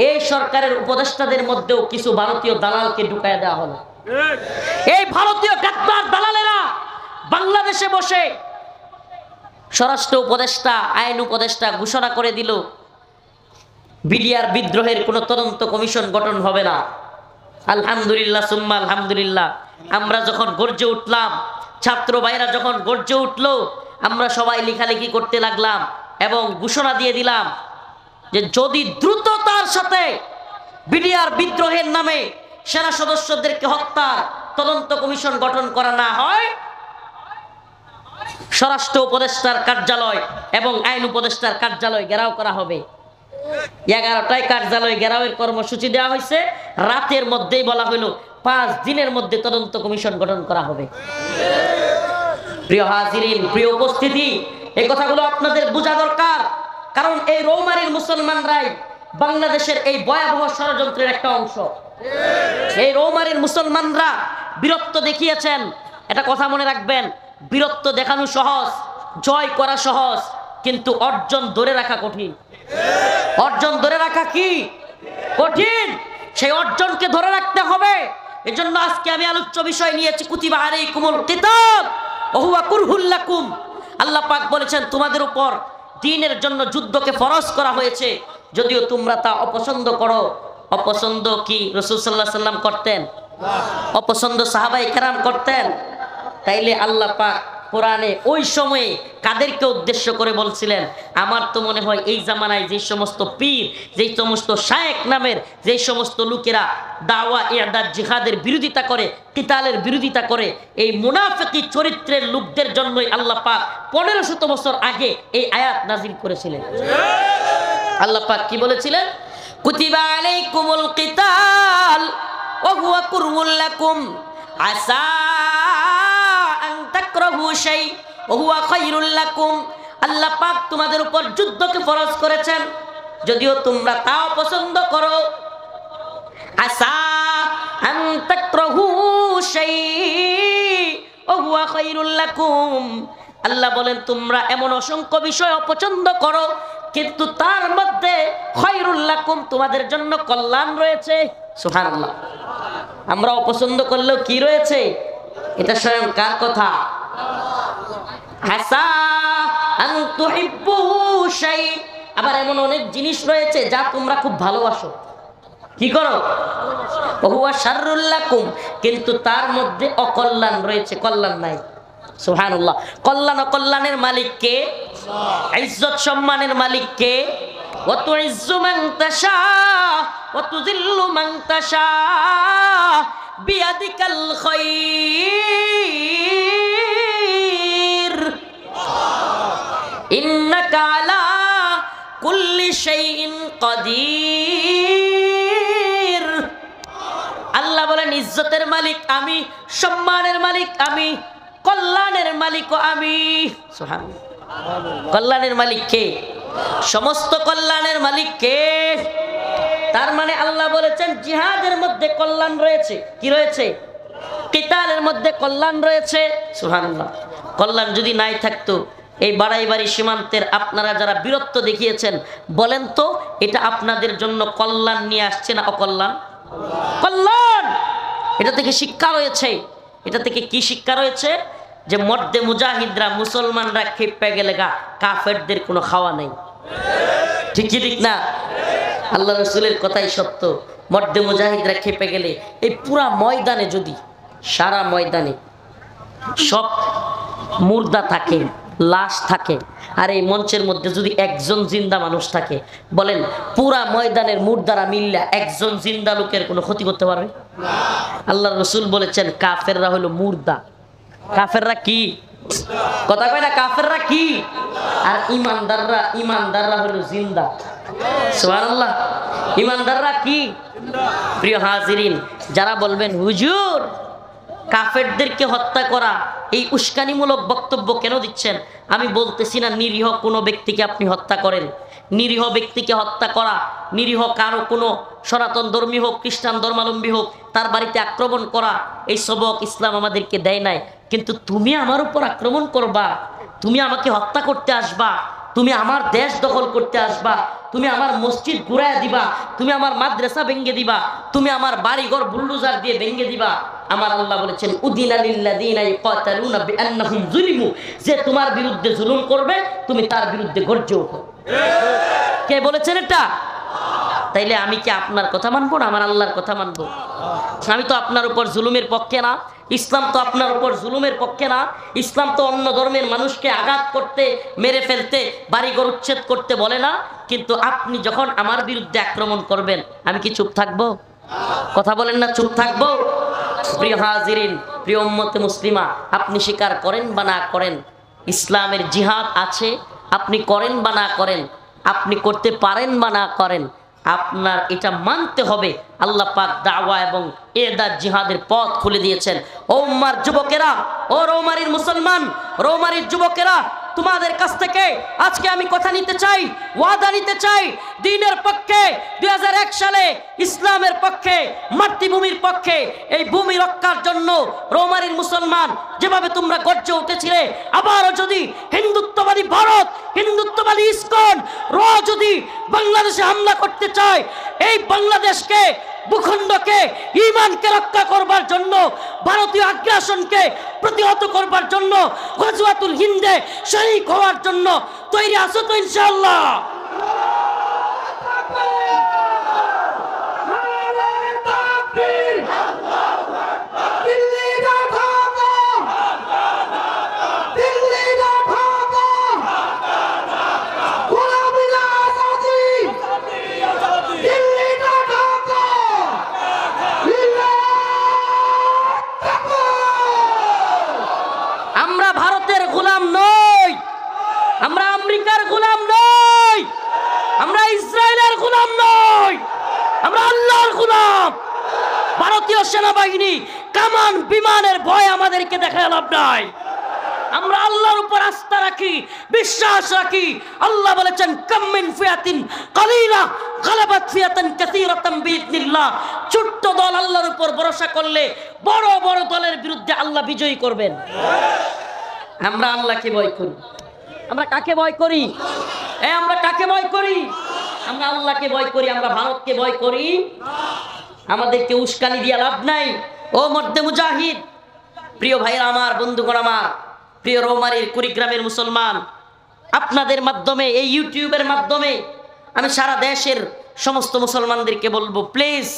এই সরকারের উপদেষ্টাদের মধ্যেও কিছু ভারতীয় দালালকে ঢুকায় দেওয়া হলো। এই ভারতীয় গাদ্দার দালালেরা বাংলাদেশে বসে স্বরাষ্ট্র উপদেষ্টা, আইন উপদেষ্টা ঘোষণা করে দিল বিডিআর বিদ্রোহের কোনো তদন্ত কমিশন গঠন হবে না। আলহামদুলিল্লাহ সুম্মা আলহামদুলিল্লাহ, আমরা যখন গর্জে উঠলাম, ছাত্র ভাইরা যখন গর্জে উঠলো, আমরা সবাই লেখালেখি করতে লাগলাম এবং ঘোষণা দিয়ে দিলাম যে যদি দ্রুততার সাথে বিডিআর বিদ্রোহের নামে সেনা সদস্যদেরকে হত্যার তদন্ত কমিশন গঠন করা না হয়, স্বরাষ্ট্র উপদেষ্টার কার্যালয় এবং আইন উপদেষ্টার কার্যালয় ঘেরাও করা হবে। 11টায় কার্যালয় ঘেরাওয়ের কর্মসূচি দেওয়া হয়েছে। রাতের মধ্যেই বলা হলো 5 দিনের মধ্যে তদন্ত কমিশন গঠন করা হবে। প্রিয় হাজিরিন, প্রিয় উপস্থিতি, এই কথাগুলো আপনাদের বোঝা দরকার। কারণ এই রৌমারীর মুসলমানরাই বাংলাদেশের এই ভয়াবহ ষড়যন্ত্রের একটা অংশ। এই রৌমারীর মুসলমানরা বীরত্ব দেখিয়েছেন। এটা কথা মনে রাখবেন, বীরত্ব দেখানো সহজ, জয় করা সহজ, কিন্তু অর্জন ধরে রাখা কঠিন। অর্জন ধরে রাখা কি কঠিন, সেই অর্জনকে ধরে রাখতে হবে। এজন্য আজকে আমি আলোচ্য বিষয় নিয়েছি কুতিবা আলাইকুমুল কিতাল ওয়া হুয়া কুরহুল লাকুম। আল্লাহ পাক বলেছেন তোমাদের উপর দ্বীনের জন্য যুদ্ধকে ফরজ করা হয়েছে, যদিও তোমরা তা অপছন্দ করো। অপছন্দ কি রাসূল সাল্লাল্লাহু আলাইহি সাল্লাম করতেন? অপছন্দ সাহাবায়ে কেরাম করতেন? তাইলে আল্লাহ পাক কোরআনে ওই সময়ে কাদেরকে উদ্দেশ্য করে বলছিলেন? আমার তো মনে হয় এই জামানায় যে সমস্ত পীর, যেই সমস্ত শায়েখ নামের যে সমস্ত লোকেরা দাওয়া ইরদাদ জিহাদের বিরোধিতা করে, কিতালের বিরোধিতা করে, এই মুনাফিকি চরিত্রের লোকদের জন্যই আল্লাহ পাক 1500 বছর আগে এই আয়াত নাজিল করেছিলেন। আল্লাহ পাক কি বলেছিলেন? কুতিবা আলাইকুমুল কিতাল ওয়া হুয়া কুরহুল লাকুম আসা আল্লাহ পাক তোমাদের উপর যুদ্ধকে ফরজ করেছেন, যদিও তোমরা তা পছন্দ করো। আসা আন তাকরাহু শাই ওয়া হুয়া খায়রুল লাকুম। আল্লাহ বলেন তোমরা এমন অসংখ্য বিষয় অপছন্দ করো, কিন্তু তার মধ্যে খায়রুল লাকুম তোমাদের জন্য কল্যাণ রয়েছে। সুবহানাল্লাহ। আমরা অপছন্দ করলেও কি রয়েছে? এটা স্বয়ং কার কথা? হাসা আন তুহিব্বু শাই। আবার এমন অনেক জিনিস রয়েছে যা তোমরা খুব ভালোবাসো, কি করো? ওহুয়া শাররুল লাকুম, কিন্তু তার মধ্যে অকল্যাণ রয়েছে, কল্যাণ নাই। সুবহানাল্লাহ। কল্যাণ অকল্যাণের মালিক কে? ইজ্জত সম্মানের মালিক কে? ওয়া তুইজ্জু মান তাশা ওয়া তুযিল্লু মান তাশা বিয়াদিকাল খায়র ইন্নাকা আলা কুল্লি শাইইন কাদির। আল্লাহ বলেন ইজ্জতের মালিক আমি, সম্মানের মালিক আমি, কল্যাণের মালিকও আমি। সুবহানাল্লাহ। কল্যাণের মালিক কে? সমস্ত কল্যাণের মালিক কে? তার মানে আল্লাহ বলেছেন জিহাদের মধ্যে কল্যাণ রয়েছে। কি রয়েছে? কিতালের মধ্যে কল্যাণ রয়েছে। সুবহানাল্লাহ। কল্যাণ যদি নাই থাকতো, এই বাড়াইবাড়ি সীমান্তের আপনারা যারা বীরত্ব দেখিয়েছেন, বলেন তো এটা আপনাদের জন্য কল্যাণ নিয়ে আসছে না অকল্যাণ? কল্যাণ। এটা থেকে শিক্ষা রয়েছে। এটা থেকে কি শিক্ষা রয়েছে? যে মর্দে মুজাহিদরা, মুসলমানরা খেপে গেলে কাফেরদের কোনো খাওয়া নেই। ঠিক কি ঠিক না? আল্লাহ রসুলের কথাই সত্য। মর্দে মুজাহিদরা খেপে গেলে এই পুরা ময়দানে, যদি সারা ময়দানে সব মুর্দা থাকে, লাশ থাকে, আর এই মঞ্চের মধ্যে যদি একজন জিন্দা মানুষ থাকে, বলেন পুরা ময়দানের মুর্দারা মিল্লা একজন জিন্দা লোকের কোনো ক্ষতি করতে পারবে? আল্লাহ রসুল বলেছেন কাফেররা হলো মুর্দা। কাফেররা কি? কথা কয় না, কাফেররা কি? আর ইমানদাররা হলো জিন্দা। সুবহানাল্লাহ। ইমানদাররা কি? প্রিয় হাজিরিন, যারা বলবেন হুজুর কাফেরদেরকে হত্যা করা এই উস্কানিমূলক বক্তব্য কেন দিচ্ছেন, আমি বলতেছি না নিরীহ কোনো ব্যক্তিকে আপনি হত্যা করেন। নিরীহ ব্যক্তিকে হত্যা করা, নিরীহ কারো কোনো সনাতন ধর্মী হোক, খ্রিস্টান ধর্মাবলম্বী হোক, তার বাড়িতে আক্রমণ করা, এই সবক ইসলাম আমাদেরকে দেয় নাই। কিন্তু তুমি আমার উপর আক্রমণ করবা, তুমি আমাকে হত্যা করতে আসবা, তুমি আমার দেশ দখল করতে আসবা, তুমি আমার মসজিদ ঘুরায় দিবা, তুমি আমার মাদ্রাসা ভেঙে দিবা, তুমি আমার বাড়িঘর বুলডোজার দিয়ে ভেঙে দিবা। আমার আল্লাহ বলেছেন উদিনা লিল্লাযিনা ইকাতালুনা বিআন্নাহুম যুলিমু, যে তোমার বিরুদ্ধে জুলুম করবে তুমি তার বিরুদ্ধে গর্জে ওঠো। কে বলেছেন এটা? তাইলে আমি কি আপনার কথা মানবো না আমার আল্লাহর কথা মানবো? আমি তো আপনার উপর জুলুমের পক্ষে না। ইসলাম তো আপনার উপর জুলুমের পক্ষে না। ইসলাম তো অন্য ধর্মের মানুষকে আঘাত করতে, মেরে ফেলতে, বাড়িঘর উচ্ছেদ করতে বলে না। কিন্তু আপনি যখন আমার বিরুদ্ধে আক্রমণ করবেন, আমি কি চুপ থাকবো? কথা বলেন না, চুপ থাকবো? প্রিয় হাজিরিন, প্রিয় উম্মতে মুসলিমা, আপনি স্বীকার করেন বা না করেন, ইসলামের জিহাদ আছে। আপনি করেন বা না করেন, আপনি করতে পারেন বা না করেন, আপনার এটা মানতে হবে। আল্লাহ পাক দাওয়া এবং এদার জিহাদের পথ খুলে দিয়েছেন। ও উম্মার যুবকেরা, ও রৌমারীর মুসলমান, রৌমারীর যুবকেরা, তোমাদের কাছ থেকে আজকে আমি কথা নিতে চাই, ওয়াদা নিতে চাই। দ্বীনের পক্ষে 2001 সালে ইসলামের পক্ষে, মাতৃভূমির পক্ষে, এই ভূমি রক্ষার জন্য রৌমারীর মুসলমান যেভাবে তোমরা গর্জে উঠেছিলে, আবারও যদি হিন্দুত্ববাদী ভারত, হিন্দুত্ববাদী ইসকন যদি বাংলাদেশে হামলা করতে চায়, এই বাংলাদেশকে, ভূখণ্ডকে, ঈমানকে রক্ষা করবার জন্য, ভারতীয় আগ্রাসনকে প্রতিহত করবার জন্য, গজওয়াতুল হিন্দে শরীক হওয়ার জন্য তৈরি আছো তো ইনশাআল্লাহ? আমরা আমেরিকার গোলাম নই, আমরা ইসরায়েলের গোলাম নই, আমরা আল্লাহর গোলাম। ভারতীয় সেনাবাহিনী কামান বিমানের ভয় আমাদেরকে দেখায় লাভ নাই। আমরা আল্লাহর উপর আস্থা রাখি, বিশ্বাস রাখি। আল্লাহ বলেছেন কাম মিন ফিয়াতিন কালিলা গালাবাত ফিয়াতান কাসীরাতান বিইذনিল্লাহ। ছোট্ট দল আল্লাহর উপর ভরসা করলে বড় বড় দলের বিরুদ্ধে আল্লাহ বিজয়ী করবেন। আমরা আল্লাহকে ভয় করি। আমরা কাকে ভয় করি? আমরা কাকে ভয় করি? আমরা আল্লাহকে ভয় করি। আমরা ভারতকে ভয় করি। আমাদেরকে উস্কানি দিয়ে লাভ নাই। ও মর্দে মুজাহিদ, প্রিয় ভাইরা আমার, বন্ধুগণ আমার, প্রিয় রৌমারীর কুড়িগ্রামের মুসলমান, আপনাদের মাধ্যমে, এই ইউটিউবের মাধ্যমে আমি সারা দেশের সমস্ত মুসলমানদেরকে বলবো, প্লিজ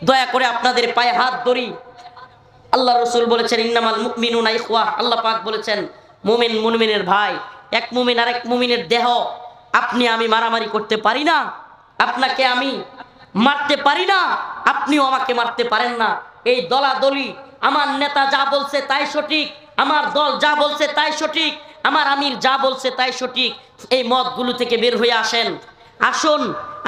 দয়া করে আপনাদের পায়ে হাত ধরি। আল্লাহ রসুল বলেছেন ইন্নামাল মুমিনুনা ইখওয়া, আল্লাহ পাক বলেছেন মুমিন মুমিনের ভাই। এক মুমিন আর এক মুমিনের দেহ। আপনি আমি মারামারি করতে পারি না, আপনাকে আমি মারতে পারি না, আপনিও আমাকে মারতে পারেন না। এই দলাদলি, আমার নেতা যা বলছে তাই সঠিক, আমার দল যা বলছে তাই সঠিক, আমার আমির যা বলছে তাই সঠিক, এই মতগুলো থেকে বের হয়ে আসেন। আসুন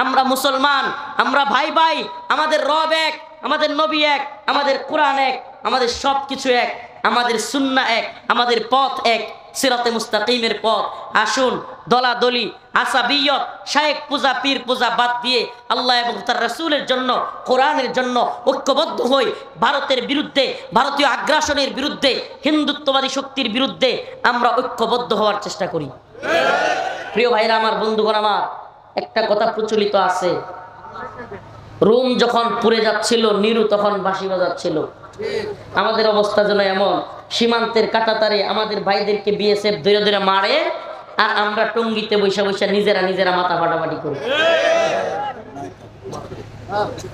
আমরা মুসলমান, আমরা ভাই ভাই, আমাদের রব এক, আমাদের নবী এক, আমাদের কোরআন এক, আমাদের সব কিছু এক, আমাদের সুন্নাহ এক, আমাদের পথ এক, সিরাতে মুস্তাকিমের পথ। আসুন দলাদলি, আসাবিয়ত, শায়েখ পূজা, পীর পূজা বাদ দিয়ে আল্লাহ এবং তার রাসূলের জন্য, কোরআনের জন্য ঐক্যবদ্ধ হই। ভারতের বিরুদ্ধে, ভারতীয় আগ্রাসনের বিরুদ্ধে, হিন্দুত্ববাদী শক্তির বিরুদ্ধে আমরা ঐক্যবদ্ধ হওয়ার চেষ্টা করি। প্রিয় ভাইরা আমার, বন্ধুগণ আমার, একটা কথা প্রচলিত আছে, রোম যখন পুড়ে যাচ্ছিল, নিরু তখন বাঁশি বাজাচ্ছিল। আমাদের অবস্থা যেন এমন, সীমান্তের কাঁটাতারে আমাদের ভাইদেরকে বিএসএফ ধরে ধরে মারে, আর আমরা টঙ্গিতে বৈশা বৈশা নিজেরা মাথা ফাটাফাটি করি।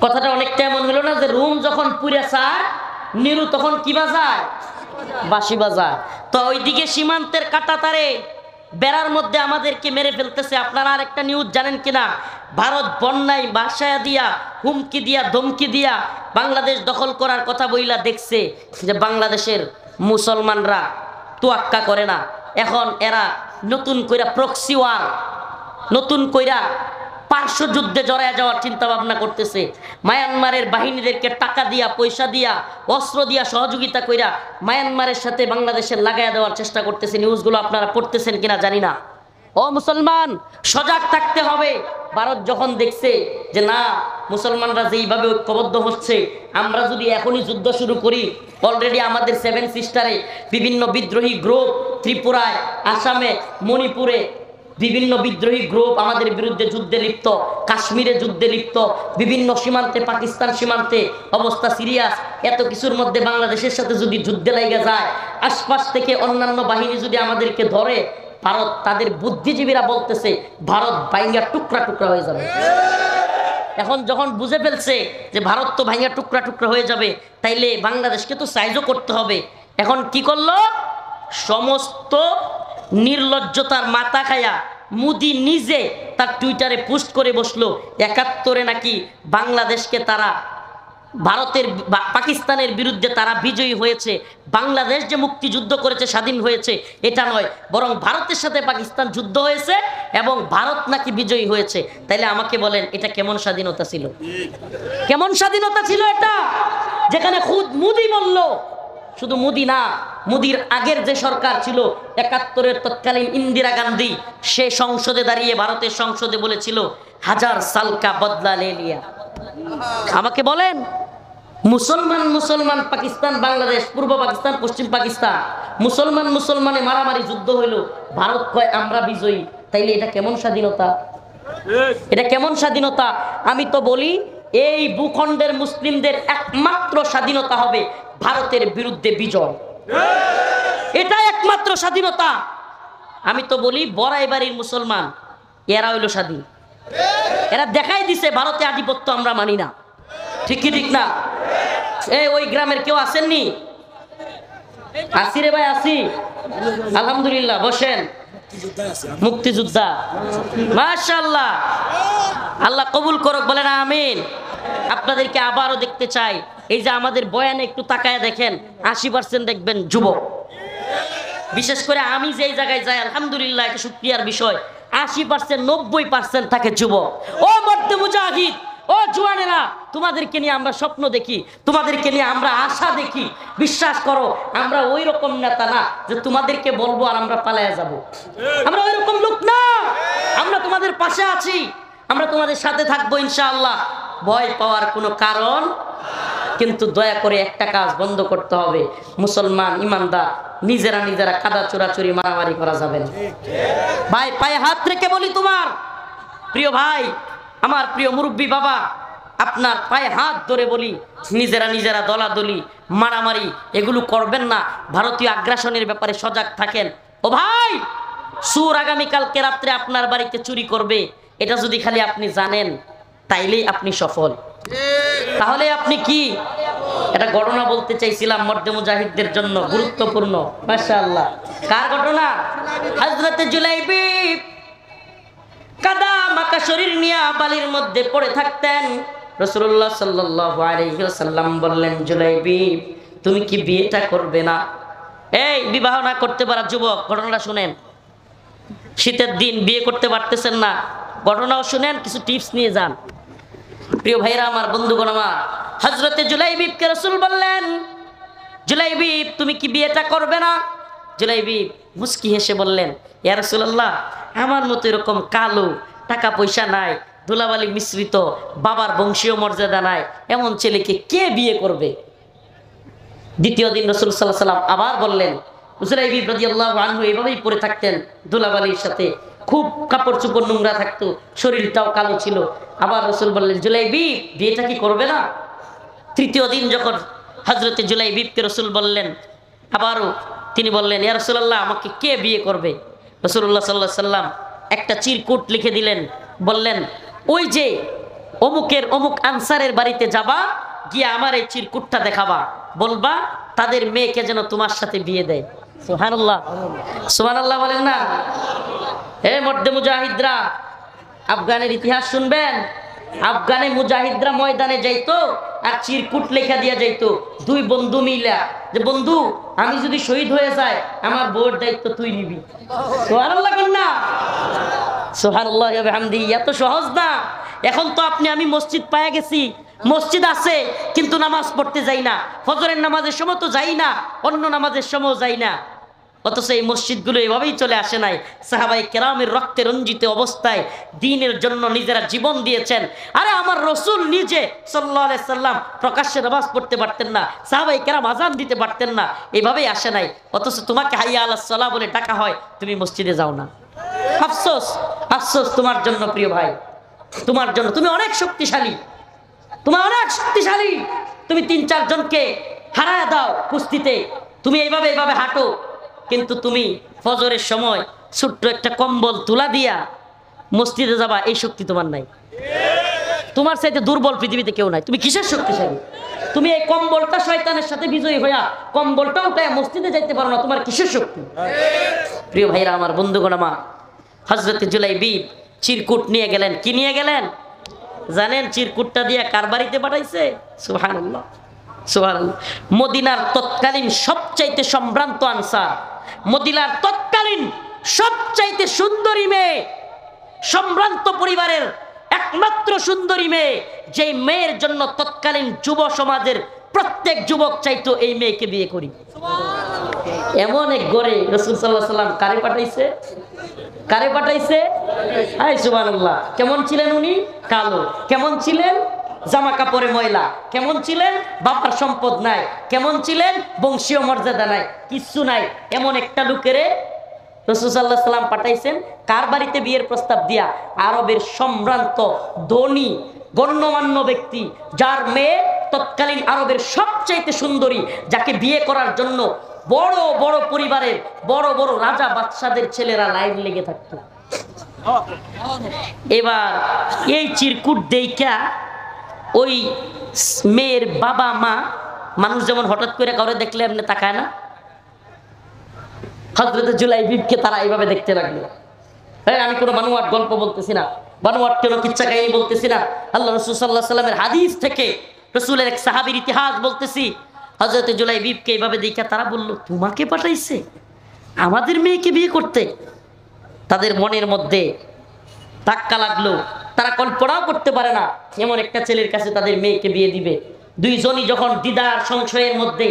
কথাটা অনেকটা এমন হলো না যে রোম যখন পুড়ে যায়, নিরু তখন কি বাজায়? বাঁশি বাজায়। তো ওইদিকে সীমান্তের কাঁটাতারে বেড়ার মধ্যে আমাদেরকে মেরে ফেলতেছে। আপনারা আর একটা নিউজ জানেন কিনা? ভারত বন্যায় বাসায় দিয়া, হুমকি দিয়া, ধমকি দিয়া বাংলাদেশ দখল করার কথা বইলা দেখছে যে বাংলাদেশের মুসলমানরা তোয়াক্কা করে না। এখন এরা নতুন কইরা প্রক্সি ওয়ার, নতুন কইরা পার্শ্ব যুদ্ধে জড়ায় যাওয়ার চিন্তা ভাবনা করতেছে। মায়ানমারের বাহিনীদেরকে টাকা দিয়া, পয়সা দিয়া, অস্ত্র দিয়া সহযোগিতা কইরা মায়ানমারের সাথে বাংলাদেশের লাগাইয়া দেওয়ার চেষ্টা করতেছে। নিউজগুলো আপনারা পড়তেছেন কিনা জানি না। ও মুসলমান, সজাগ থাকতে হবে। ভারত যখন দেখছে যে না, মুসলমানরা যেইভাবে ঐক্যবদ্ধ হচ্ছে, আমরা যদি এখনই যুদ্ধ শুরু করি, অলরেডি আমাদের 7 সিস্টারে বিভিন্ন বিদ্রোহী গ্রুপ, ত্রিপুরায়, আসামে, মণিপুরে বিভিন্ন বিদ্রোহী গ্রুপ আমাদের বিরুদ্ধে যুদ্ধে লিপ্ত, কাশ্মীরে যুদ্ধে লিপ্ত, বিভিন্ন সীমান্তে, পাকিস্তান সীমান্তে অবস্থা সিরিয়াস। এত কিছুর মধ্যে বাংলাদেশের সাথে যদি যুদ্ধে লেগে যায়, আশপাশ থেকে অন্যান্য বাহিনী যদি আমাদেরকে ধরে, ভারত, তাদের বুদ্ধিজীবীরা বলতেছে ভারত ভাইঙ্গা টুকরা টুকরা হয়ে যাবে। এখন যখন বুঝে ফেলছে যে ভারত তো ভাইঙ্গা টুকরা টুকরা হয়ে যাবে, তাইলে বাংলাদেশকে তো সাইজও করতে হবে। এখন কি করলো? সমস্ত নির্লজ্জতার মাথা খায়া মোদি নিজে তার টুইটারে পোস্ট করে বসলো ৭১ নাকি বাংলাদেশকে তারা, ভারতের, পাকিস্তানের বিরুদ্ধে তারা বিজয়ী হয়েছে। বাংলাদেশ যে মুক্তিযুদ্ধ করেছে, স্বাধীন হয়েছে, এটা নয়, বরং ভারতের সাথে পাকিস্তান যুদ্ধ হয়েছে এবং ভারত নাকি বিজয়ী হয়েছে। তাইলে আমাকে বলেন, এটা কেমন স্বাধীনতা ছিল? কেমন স্বাধীনতা ছিল এটা? যেখানে খুদ মোদি বলল, শুধু মোদি না, মোদির আগের যে সরকার ছিল ৭১ তৎকালীন ইন্দিরা গান্ধী, সে সংসদে দাঁড়িয়ে, ভারতের সংসদে বলেছিল 1000 সাল কা বদলা লে লিয়া। আমাকে বলেন, মুসলমান পাকিস্তান, বাংলাদেশ, পূর্ব পাকিস্তান, পশ্চিম পাকিস্তান, মুসলমানে মারামারি যুদ্ধ হইল, ভারত কয় আমরা বিজয়ী। তাইলে এটা কেমন স্বাধীনতা? এটা কেমন স্বাধীনতা? আমি তো বলি, এই ভূখণ্ডের মুসলিমদের একমাত্র স্বাধীনতা হবে ভারতের বিরুদ্ধে বিজয়। এটা একমাত্র স্বাধীনতা। আমি তো বলি, বড়াই বাড়ির মুসলমান এরা হইল স্বাধীন। এরা দেখাই দিছে ভারতে আধিপত্য আমরা মানি না। ঠিক কি ঠিক না? ওই গ্রামের কেউ আসেননি? আসি রে ভাই, আসি, আলহামদুলিল্লাহ, বসেন। মুক্তিযোদ্ধা, মাশাআল্লাহ, আল্লাহ কবুল করুক, বলেন আমিন। আপনাদেরকে আবারও দেখতে চাই। এই যে আমাদের বয়ানে একটু তাকায় দেখেন, 80% দেখবেন যুবক। বিশেষ করে আমি যেই জায়গায় যাই, আলহামদুলিল্লাহ, এটা শুকরিয়ার বিষয়, 80% 90% থাকে যুবক। ও মর্দে মুজাহিদ, ও জওয়ানেরা, তোমাদেরকে নিয়ে আমরা স্বপ্ন দেখি, তোমাদেরকে নিয়ে আমরা আশা দেখি। বিশ্বাস করো, আমরা ওই রকম নেতা না যে তোমাদেরকে বলবো আর আমরা পালায়া যাব। আমরা ওই রকম লোক না। আমরা তোমাদের পাশে আছি, আমরা তোমাদের সাথে থাকবো ইনশাআল্লাহ। ভয় পাওয়ার কোনো কারণ, কিন্তু দয়া করে একটা কাজ বন্ধ করতে হবে, মুসলমান ইমানদার নিজেরা কাদা চোরাচুরি মারামারি করা যাবে না। ভাই, পায়ে হাত রেখে বলি, তোমার প্রিয় ভাই, আমার প্রিয় মুরব্বী বাবা, আপনার পায়ে হাত ধরে বলি, নিজেরা নিজেরা দলাদলি মারামারি এগুলো করবেন না। ভারতীয় আগ্রাসনের ব্যাপারে সজাগ থাকেন। ও ভাই, সুর আগামীকালকে রাত্রে আপনার বাড়িতে চুরি করবে, এটা যদি খালি আপনি জানেন তাইলেই আপনি সফল। তাহলে আপনি কি, এটা ঘটনা বলতে চাইছিলাম মর্দে মুজাহিদদের জন্য গুরুত্বপূর্ণ। মাশাআল্লাহ। কার ঘটনা? হযরতে জুলাইবিব কাদা মাখা শরীর নিয়ে বালির মধ্যে পড়ে থাকতেন। রাসূলুল্লাহ সাল্লাল্লাহু আলাইহি ওয়াসাল্লাম বললেন, জুলাইবিব তুমি কি বিয়েটা করবে না? এই বিবাহ না করতে পারা যুবক, ঘটনাটা শুনেন। শীতের দিন বিয়ে করতে পারতেছেন না, ঘটনাও শুনেন, কিছু টিপস নিয়ে যান। প্রিয় ভাইরা আমার, বন্ধুগণ আমার, হযরতে জুলাইবিবকে রাসূল বললেন, জুলাইবিব তুমি কি বিয়েটা করবে না? জুলাইবিব মুস্কি হেসে বললেন, ইয়া রাসূলুল্লাহ আমার মতো এরকম কালো, টাকা পয়সা নাই, ধুলাবালি মিশ্রিত, বাবার বংশীয় মর্যাদা নাই, এমন ছেলেকে কে বিয়ে করবে? দ্বিতীয় দিন রাসূল সাল্লাল্লাহু আলাইহি ওয়াসাল্লাম আবার বললেন। জুলাইবিব রাদিয়াল্লাহু আনহু এভাবেই পড়ে থাকতেন ধুলাবালির সাথে, খুব কাপড় চোপড় নোংরা থাকতো, শরীরটাও কালো ছিল। আবার রাসূল বললেন, জুলাইবিব বিয়েটা কি করবে না? তৃতীয় দিন যখন হযরতে জুলাইবিবকে রাসূল বললেন, আবারও তিনি বললেন, ইয়া রাসূলুল্লাহ আমাকে কে বিয়ে করবে? রাসূলুল্লাহ সাল্লাল্লাহু আলাইহি ওয়াসাল্লাম একটা চিরকুট লিখে দিলেন, বললেন, ওই যে অমুকের অমুক আনসারের বাড়িতে যাবা, গিয়ে আমার এই চিরকুটটা দেখাবা, বলবা তাদের মেয়েকে যেন তোমার সাথে বিয়ে দেয়। সুবহানাল্লাহ, সুবহানাল্লাহ বলেন না? হে মর্দে মুজাহিদরা, আফগানের ইতিহাস শুনবেন। আফগানে মুজাহিদরা ময়দানে যাইতো আর চিরকুট লেখা দিয়া যাইতো, দুই বন্ধু মিলা, যে বন্ধু আমি যদি শহীদ হয়ে যাই আমার বউয়ের দায়িত্ব তুই নিবি। সুবহানাল্লাহ বলেন না? সুবহানাল্লাহ ওয়া বিহামদিহি। এত সহজ না। এখন তো আপনি আমি মসজিদ পায়ে গেছি, মসজিদ আছে কিন্তু নামাজ পড়তে যাই না, ফজরের নামাজের সময় তো যাই না, অন্য নামাজের সময় যাই না। অথচ এই মসজিদগুলো এভাবেই চলে আসে নাই। সাহাবায়ে কেরামের রক্তে রঞ্জিত অবস্থায় দ্বীনের জন্য নিজেরা জীবন দিয়েছেন। আরে আমার রাসূল নিজে সাল্লাল্লাহু আলাইহি সাল্লাম প্রকাশ্যে নামাজ পড়তে পারতেন না, সাহাবায়ে কেরাম আযান দিতে পারতেন না, এভাবেই আসে নাই। অথচ তোমাকে হাইয়া আলাস সালাহ বলে ডাকা হয়, তুমি মসজিদে যাও না। আফসোস, আফসোস তোমার জন্য প্রিয় ভাই, তোমার জন্য। তুমি অনেক শক্তিশালী, তুমি অনেক শক্তিশালী, তুমি ৩-৪ জনকে হারায় দাও কুস্তিতে, তুমি এইভাবে এইভাবে হাঁটো, কিন্তু তুমি ফজরের সময় ছোট্ট একটা কম্বল তুলা দিয়া মসজিদে যাবা, এই শক্তি তোমার নাই। তোমার চাইতে দুর্বল পৃথিবীতে কেউ নাই। তুমি কিসের শক্তিশালী? তুমি এই কম্বলটা শয়তানের সাথে বিজয়ী হইয়া কম্বলটা উঠায় মসজিদে যাইতে পারো না, তোমার কিসের শক্তি? প্রিয় ভাইরা আমার, বন্ধুগণ আমার, হযরতে জুলাইবিব চিরকুট নিয়ে গেলেন। কি নিয়ে গেলেন জানেন? চিরকুটটা দিয়ে কার বাড়িতে পাঠাইছে? সুবহানাল্লাহ, সুবহানাল্লাহ। মদিনার তৎকালীন সবচাইতে সম্ভ্রান্ত আনসার, মদিনার তৎকালীন সবচাইতে সুন্দরী মেয়ে, সম্ভ্রান্ত পরিবারের একমাত্র সুন্দরী মেয়ে, যেই মেয়ের জন্য তৎকালীন যুব সমাজের প্রত্যেক যুবক চাইতো এই মেয়েকে বিয়ে করি। এমন এক ঘরে রাসূল সাল্লাল্লাহু আলাইহি ওয়াসাল্লাম কারে পাঠাইছে? কারে পাঠাইছে? হায় সুবহানাল্লাহ। কেমন ছিলেন উনি? কালো। কেমন ছিলেন? জামা কাপড়ে ময়লা। কেমন ছিলেন? বাবার সম্পদ নাই। কেমন ছিলেন? বংশীয় মর্যাদা নাই, কিচ্ছু নাই। এমন একটা লোকেরে রাসূল সাল্লাল্লাহু আলাইহি ওয়াসাল্লাম পাঠাইছেন কার বাড়িতে? বিয়ের প্রস্তাব দিয়া আরবের সম্ভ্রান্ত ধনী গণ্যমান্য ব্যক্তি, যার মেয়ে তৎকালীন আরবের সবচাইতে সুন্দরী, যাকে বিয়ে করার জন্য বড় বড় পরিবারের বড় বড় রাজা বাদশাদের ছেলেরা লাইন লেগে থাকতো। এবার এই চিরকুট দেইখা ওই মেয়ের বাবা মা, মানুষ যেমন হঠাৎ করে কাউরে দেখলে এমনি তাকায় না, হযরত জুলাইবিবকে তারা এইভাবে দেখতে লাগলো। হ্যাঁ, আমি কোনো বানোয়াট গল্প বলতেছি না, বানোয়াট কোনো কিচ্ছা কাহিনী বলতেছি না, আল্লাহ রাসূল সাল্লাল্লাহু আলাইহি ওয়াসাল্লামের হাদিস থেকে রাসূলের এক সাহাবীর ইতিহাস বলতেছি। হযরত জুলাইবিবকে এইভাবে দেখে তারা বলল, তোমাকে পাঠাইছে আমাদের মেয়েকে বিয়ে করতে? তাদের মনের মধ্যে ধাক্কা লাগলো, তারা কল্পনাও করতে পারে না এমন একটা ছেলের কাছে তাদের মেয়েকে বিয়ে দিবে। দুইজনই যখন দ্বিধার সংশয়ের মধ্যে,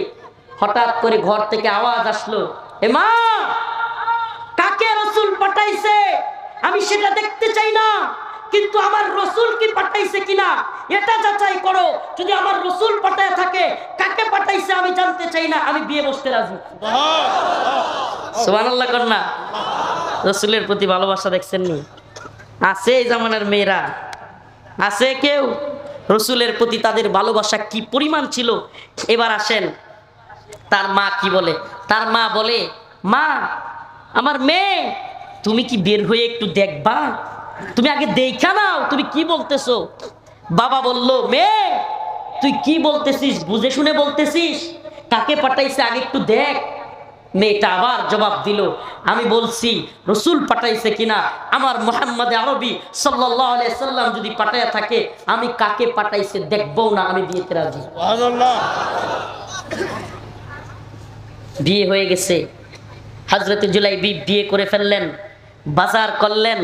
হঠাৎ করে ঘর থেকে আওয়াজ আসলো, এ মা, কাকে রাসূল পাঠাইছে আমি সেটা দেখতে চাই না, কিন্তু আমার রাসূল কি পাঠাইছে কিনা এটা যাচাই করো। যদি আমার রাসূল পাঠায় থাকে, কাকে পাঠাইছে আমি জানতে চাই না, আমি বিয়ে বসতে রাজি। সুবহানাল্লাহ কন্যা। রাসূলের প্রতি ভালোবাসা দেখছেন নি? আছে এই জামানার মেয়েরা? আছে কেউ? রসুলের প্রতি তাদের ভালোবাসা কি পরিমাণ ছিল। এবার আসেন তার মা কি বলে। তার মা বলে, মা আমার মেয়ে, তুমি কি বের হয়ে একটু দেখবা? তুমি আগে দেখা নাও, তুমি কি বলতেছো। বাবা বলল, মেয়ে তুই কি বলতেছিস, বুঝে শুনে বলতেছিস? কাকে পাঠাইছে আগে একটু দেখ। মেয়েটা আবার জবাব দিল, আমি বলছি রসুল পাঠাইছে কিনা, আমার মুহাম্মদ আরবি সাল্লাল্লাহু আলাইহি সাল্লাম যদি পাঠাইয়া থাকে, আমি কাকে পাঠাইছে দেখবো না, আমি বিয়েতে রাজি। সুবহানাল্লাহ। বিয়ে হয়ে গেছে। হযরতে জুলাইবি বিয়ে করে ফেললেন, বাজার করলেন,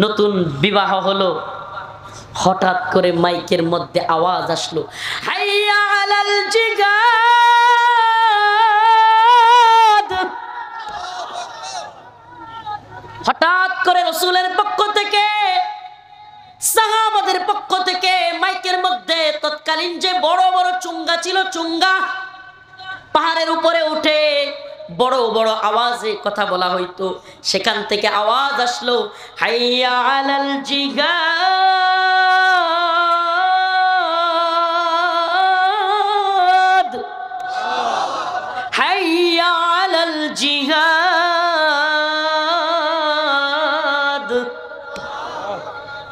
নতুন বিবাহ হলো। হঠাৎ করে মাইকের মধ্যে আওয়াজ আসলো, হাইয়া আলাল জিহাদ। হঠাৎ করে রাসূলের পক্ষ থেকে, সাহাবাদের পক্ষ থেকে মাইকের মধ্যে তৎকালীন যে বড় বড় চুঙ্গা ছিল, চুঙ্গা পাহাড়ের উপরে উঠে বড় বড় আওয়াজে কথা বলা হইতো, সেখান থেকে আওয়াজ আসলো, হাইয়া আলাল জিহাদ, হাইয়া আলাল জিহাদ।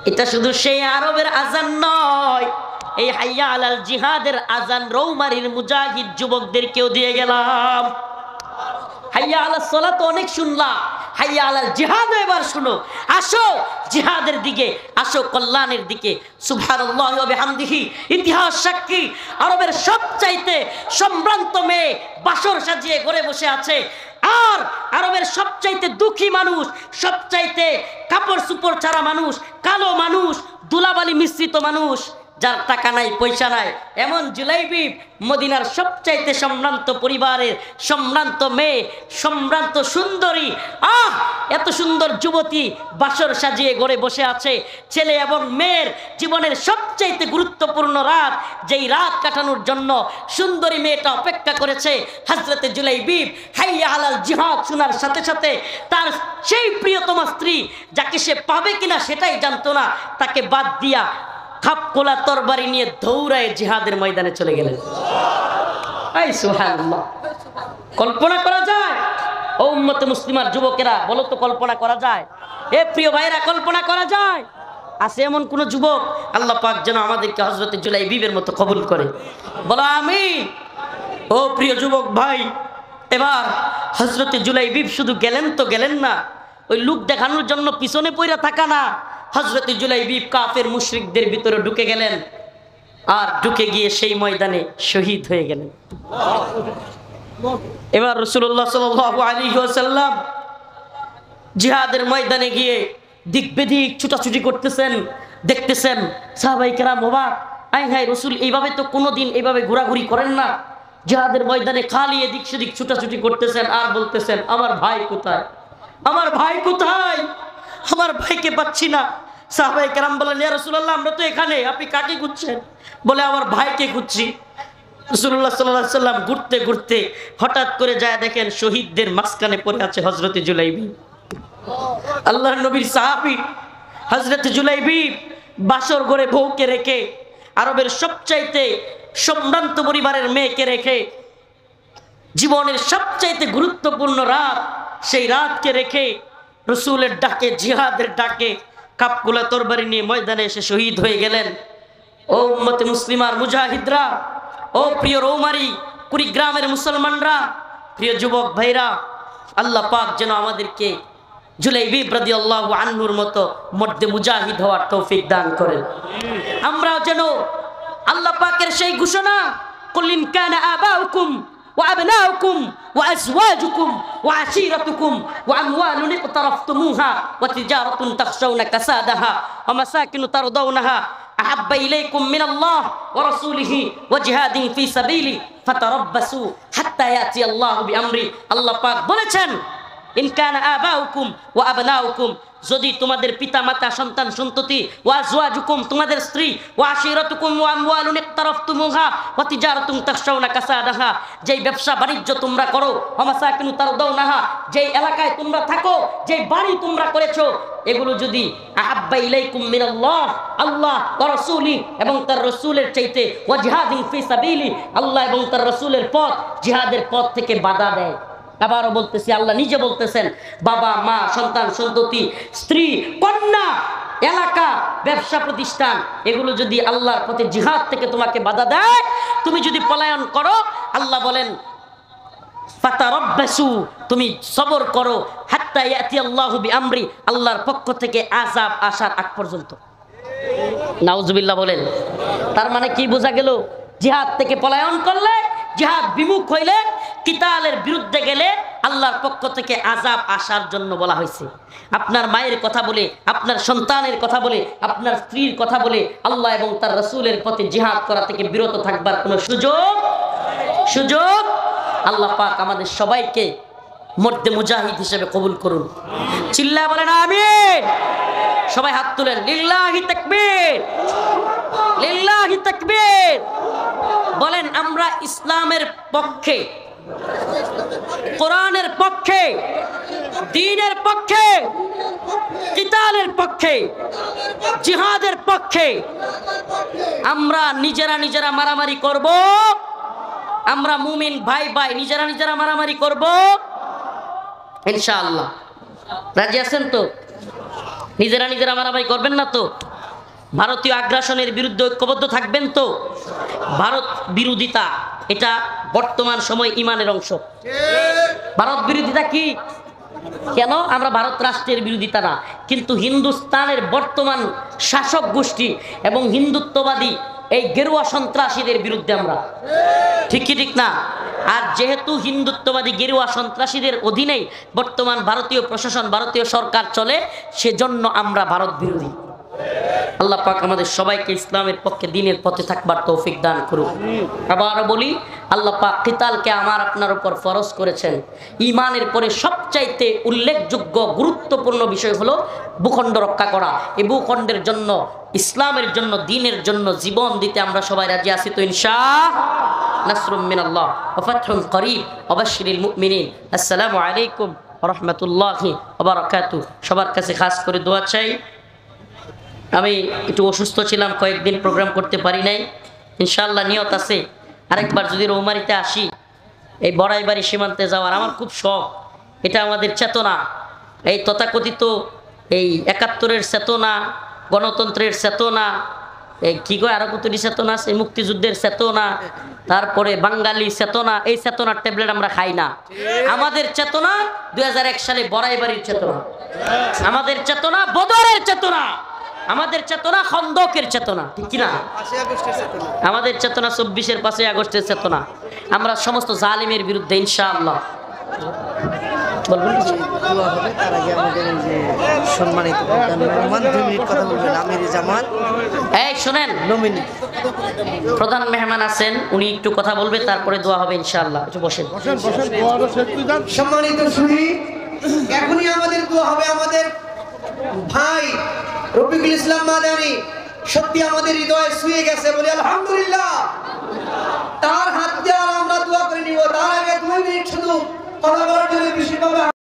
এটা শুধু সেই আরবের আজান নয়, এই হাইয়া আলাল জিহাদের আজান রৌমারীর মুজাহিদ যুবকদেরকেও দিয়ে গেলাম। হাইয়া আলাল সালাত অনেক শুনলা, হাইয়া আলাল জিহাদ এবার শুনো। আসো জিহাদের দিকে, আসো কল্যাণের দিকে। সুবহানাল্লাহি ওয়া বিহামদিহি। ইতিহাস সাক্ষী, আরবের সবচাইতে সম্ভ্রান্ত মেয়ে বাসর সাজিয়ে ঘরে বসে আছে। আর আরবের সবচাইতে দুঃখী মানুষ, সবচাইতে কাপড় চুপড় ছাড়া মানুষ, কালো মানুষ, দুলাবালি মিশ্রিত মানুষ, যার টাকা নাই পয়সা নাই, এমন জুলাইবি মদিনার সবচাইতে সম্ভ্রান্ত পরিবারের সম্ভ্রান্ত মেয়ে, সম্ভ্রান্ত সুন্দরী। এত সুন্দর যুবতী বাসর সাজিয়ে ঘরে বসে আছে। ছেলে এবং মেয়ের জীবনের সবচাইতে গুরুত্বপূর্ণ রাত, যেই রাত কাটানোর জন্য সুন্দরী মেয়েটা অপেক্ষা করেছে। হযরতে জুলাইবি হাইয়া আলাল জিহাদ শোনার সাথে সাথে তার সেই প্রিয়তমা স্ত্রী, যাকে সে পাবে কিনা সেটাই জানতো না, তাকে বাদ দিয়া খাপকোলা তরবারি নিয়ে দৌড়ায় জিহাদের ময়দানে চলে গেলেন। সুবহানাল্লাহ। কল্পনা করা যায়? ও উম্মতে মুসলিমার যুবকেরা, বলো তো কল্পনা করা যায়? এ প্রিয় ভাইরা, কল্পনা করা যায়? আছে এমন কোন যুবক? আল্লাহ পাক যেন আমাদেরকে হযরতে জুলাইবিবের মতো কবুল করে, বলো আমিন। ও প্রিয় যুবক ভাই, এবার হযরতে জুলাইবিব শুধু গেলেন তো গেলেন না, ওই লোক দেখানোর জন্য পিছনে পইরা থাকা না, হযরতে জুলাইবিব কাফের মুশরিকদের ভিতরে ঢুকে গেলেন, আর ঢুকে গিয়ে সেই ময়দানে শহীদ হয়ে গেলেন। এবার রাসূলুল্লাহ সাল্লাল্লাহু আলাইহি ওয়াসাল্লাম জিহাদের ময়দানে গিয়ে দিক বেদিক ছুটাছুটি করতেছেন, দেখতেছেন সাহাবায়ে কেরাম অবাক, আই হায় রাসূল এইভাবে তো কোনোদিন এইভাবে ঘোরাঘুরি করেন না। জিহাদের ময়দানে খালি এদিক সেদিক ছুটাছুটি করতেছেন আর বলতেছেন, আমার ভাই কোথায়, আমার ভাই কোথায়, আমার ভাইকে পাচ্ছি না। সাহাবায়ে কেরাম বলেন, ইয়া রাসূলুল্লাহ আমরা তো এখানে, আপনি কাকে খুঁজছেন? বলে আমার ভাইকে খুঁজছি। রাসূলুল্লাহ সাল্লাল্লাহু আলাইহি ওয়াসাল্লাম ঘুরতে ঘুরতে হঠাৎ করে যায় দেখেন শহীদদের মাঝখানে পড়ে আছে হযরতে জুলাইবি, আল্লাহর নবীর সাহাবী। হযরতে জুলাইবি বাসর ঘরে বউকে রেখে, আরবের সবচাইতে সম্ভ্রান্ত পরিবারের মেয়েকে রেখে, জীবনের সবচাইতে গুরুত্বপূর্ণ রাত, সেই রাতকে রেখে রাসূলের ডাকে, জিহাদের ডাকে কাপকুলা তরবারি নিয়ে ময়দানে এসে শহীদ হয়ে গেলেন। ও উম্মতে মুসলিমার মুজাহিদরা, ও প্রিয় রৌমারি কুড়িগ্রামের মুসলমানরা, প্রিয় যুবক ভাইরা, আল্লাহ পাক যেন আমাদেরকে জুলাইবি রাদিয়াল্লাহু আনহুর মতো মর্দে মুজাহিদ হওয়ার তৌফিক দান করেন। আমরাও যেন আল্লাহ পাকের সেই ঘোষণা, কুল ইন কানা আবাউকুম وأبناؤكم وأزواجكم وعشيرتكم وأموال اقترفتموها وتجارة تخشون كسادها ومساكن ترضونها أحب إليكم من الله ورسوله وجهاد في سبيله فتربصوا حتى يأتي الله بأمره। আল্লাহ পাক বলেছেন, ইন কানা আবাউকুম ওয়া আবনাউকুম, যদি তোমাদের পিতা মাতা সন্তান সন্ততি ওয়া আজওয়াজুকুম তোমাদের স্ত্রী ওয়া আশিরাতুকুম ওয়া আমওয়ালুন ইকতারাফতুমুহা ওয়া তিজারাতুন তাখশাউনা কাসাদাহা, যেই ব্যবসা বাণিজ্য তোমরা করো, ওয়া মাসাকিনু তারদাউনাহা যেই এলাকায় তোমরা থাকো, যেই বাড়ি তোমরা করেছো, এগুলো যদি আহাব্বা ইলাইকুম মিনাল্লাহ আল্লাহ ওয়া রাসূলি এবং তার রাসূলের চাইতে ওয়া জিহাদিন ফি সাবিলি আল্লাহ এবং তার রাসূলের পথ জিহাদের পথ থেকে বাধা দেয়। আবারও বলতেছি, আল্লাহ নিজে বলতেছেন, বাবা মা সন্তান সন্ততি স্ত্রী কন্যা এলাকা ব্যবসা প্রতিষ্ঠান এগুলো যদি আল্লাহর পথে জিহাদ থেকে তোমাকে বাধা দেয়, তুমি যদি পলায়ন করো, আল্লাহ বলেন ফাতারাব্বাসু তুমি সবর করো হাত্তা ইয়াতি আল্লাহু বিআমরি আল্লাহর পক্ষ থেকে আযাব আসার আগ পর্যন্ত। নাউজুবিল্লাহ বলেন। তার মানে কি বোঝা গেল? জিহাদ থেকে পলায়ন করলে, জিহাদ বিমুখ হইলে, কিতালের বিরুদ্ধে গেলে আল্লাহর পক্ষ থেকে আযাব আসার জন্য বলা হয়েছে। আপনার মায়ের কথা বলে, আপনার সন্তানের কথা বলে, আপনার স্ত্রীর কথা বলে আল্লাহ এবং তার রাসূলের পথে জিহাদ করা থেকে বিরত থাকবার কোনো সুযোগ আল্লাহ পাক আমাদের সবাইকে মর্দে মুজাহিদ হিসেবে কবুল করুন। চিল্লায় বলেন আমিন। সবাই হাত তুলেন, লিল্লাহি তাকবীর, লিল্লাহি তাকবীর। বলেন আমরা ইসলামের পক্ষে, কোরআনের পক্ষে, দ্বীনের পক্ষে, কিতালের পক্ষে, জিহাদের পক্ষে। আমরা নিজেরা মারামারি করব, আমরা মুমিন ভাই ভাই নিজেরা মারামারি করব ইনশাআল্লাহ। রাজি আছেন তো? নিজেরা মারামারি করবেন না তো? ভারতীয় আগ্রাসনের বিরুদ্ধে ঐক্যবদ্ধ থাকবেন তো? ভারত বিরোধিতা এটা বর্তমান সময় ইমানের অংশ। ভারত বিরোধিতা কি? কেন? আমরা ভারত রাষ্ট্রের বিরোধিতা না, কিন্তু হিন্দুস্তানের বর্তমান শাসক গোষ্ঠী এবং হিন্দুত্ববাদী এই গেরুয়া সন্ত্রাসীদের বিরুদ্ধে আমরা, ঠিক কি ঠিক না? আর যেহেতু হিন্দুত্ববাদী গেরুয়া সন্ত্রাসীদের অধীনেই বর্তমান ভারতীয় প্রশাসন, ভারতীয় সরকার চলে, সেজন্য আমরা ভারত বিরোধী। আল্লাহ পাক আমাদের সবাইকে ইসলামের পক্ষে দ্বীনের পথে থাকবার তৌফিক দান করুন। আবার বলি, আল্লাহ পাক কিতালকে আমার আপনার উপর ফরজ করেছেন। ঈমানের পরে সবচাইতে উল্লেখযোগ্য গুরুত্বপূর্ণ বিষয় হলো ভূখণ্ড রক্ষা করা। এই ভূখণ্ডের জন্য, ইসলামের জন্য, দ্বীনের জন্য জীবন দিতে আমরা সবাই রাজি আছি তো ইনশাআল্লাহ? নাসরুম মিনাল্লাহ ওয়া ফাতহুন করিব ওয়া বাশশিরিল মুমিনিন। আসসালামু আলাইকুম ওয়া রাহমাতুল্লাহি ওয়া বারাকাতুহু। সবার কাছে খাস করে দোয়া চাই। আমি একটু অসুস্থ ছিলাম, কয়েকদিন প্রোগ্রাম করতে পারি নাই। ইনশাআল্লাহ নিয়ত আছে আরেকবার যদি রৌমারিতে আসি, এই বড়াইবাড়ি সীমান্তে যাওয়ার আমার খুব শখ। এটা আমাদের চেতনা, এই তথাকথিত এই ৭১-এর চেতনা, গণতন্ত্রের চেতনা, এই কি কয় আরো কতটি চেতনা আছে, মুক্তিযুদ্ধের চেতনা, তারপরে বাঙালি চেতনা। এই চেতনার ট্যাবলেট আমরা খাই না। আমাদের চেতনা ২০০১ সালে বড়াইবাড়ির চেতনা, আমাদের চেতনা বদরের চেতনা, আমাদের চেতনা খন্দকের চেতনা, ঠিক কিনা? আমাদের চেতনা ২৪-এর ৫ই আগস্টের চেতনা। আমরা সমস্ত জালিমের বিরুদ্ধে ইনশাআল্লাহ বলবেন। তার আগে আমাদের এই যে সম্মানিত কথা বলবেন আমির জামাত, এই শুনেন, প্রধান মেহমান আছেন, উনি একটু কথা বলবে, তারপরে দোয়া হবে ইনশাআল্লাহ। একটু বসেন। সম্মানিত সুধী, এখনই আমাদের দোয়া হবে। আমাদের ভাই রফিকুল ইসলাম মাদানী সত্যি আমাদের হৃদয়ে ছুঁয়ে গেছে, বলি আলহামদুলিল্লাহ।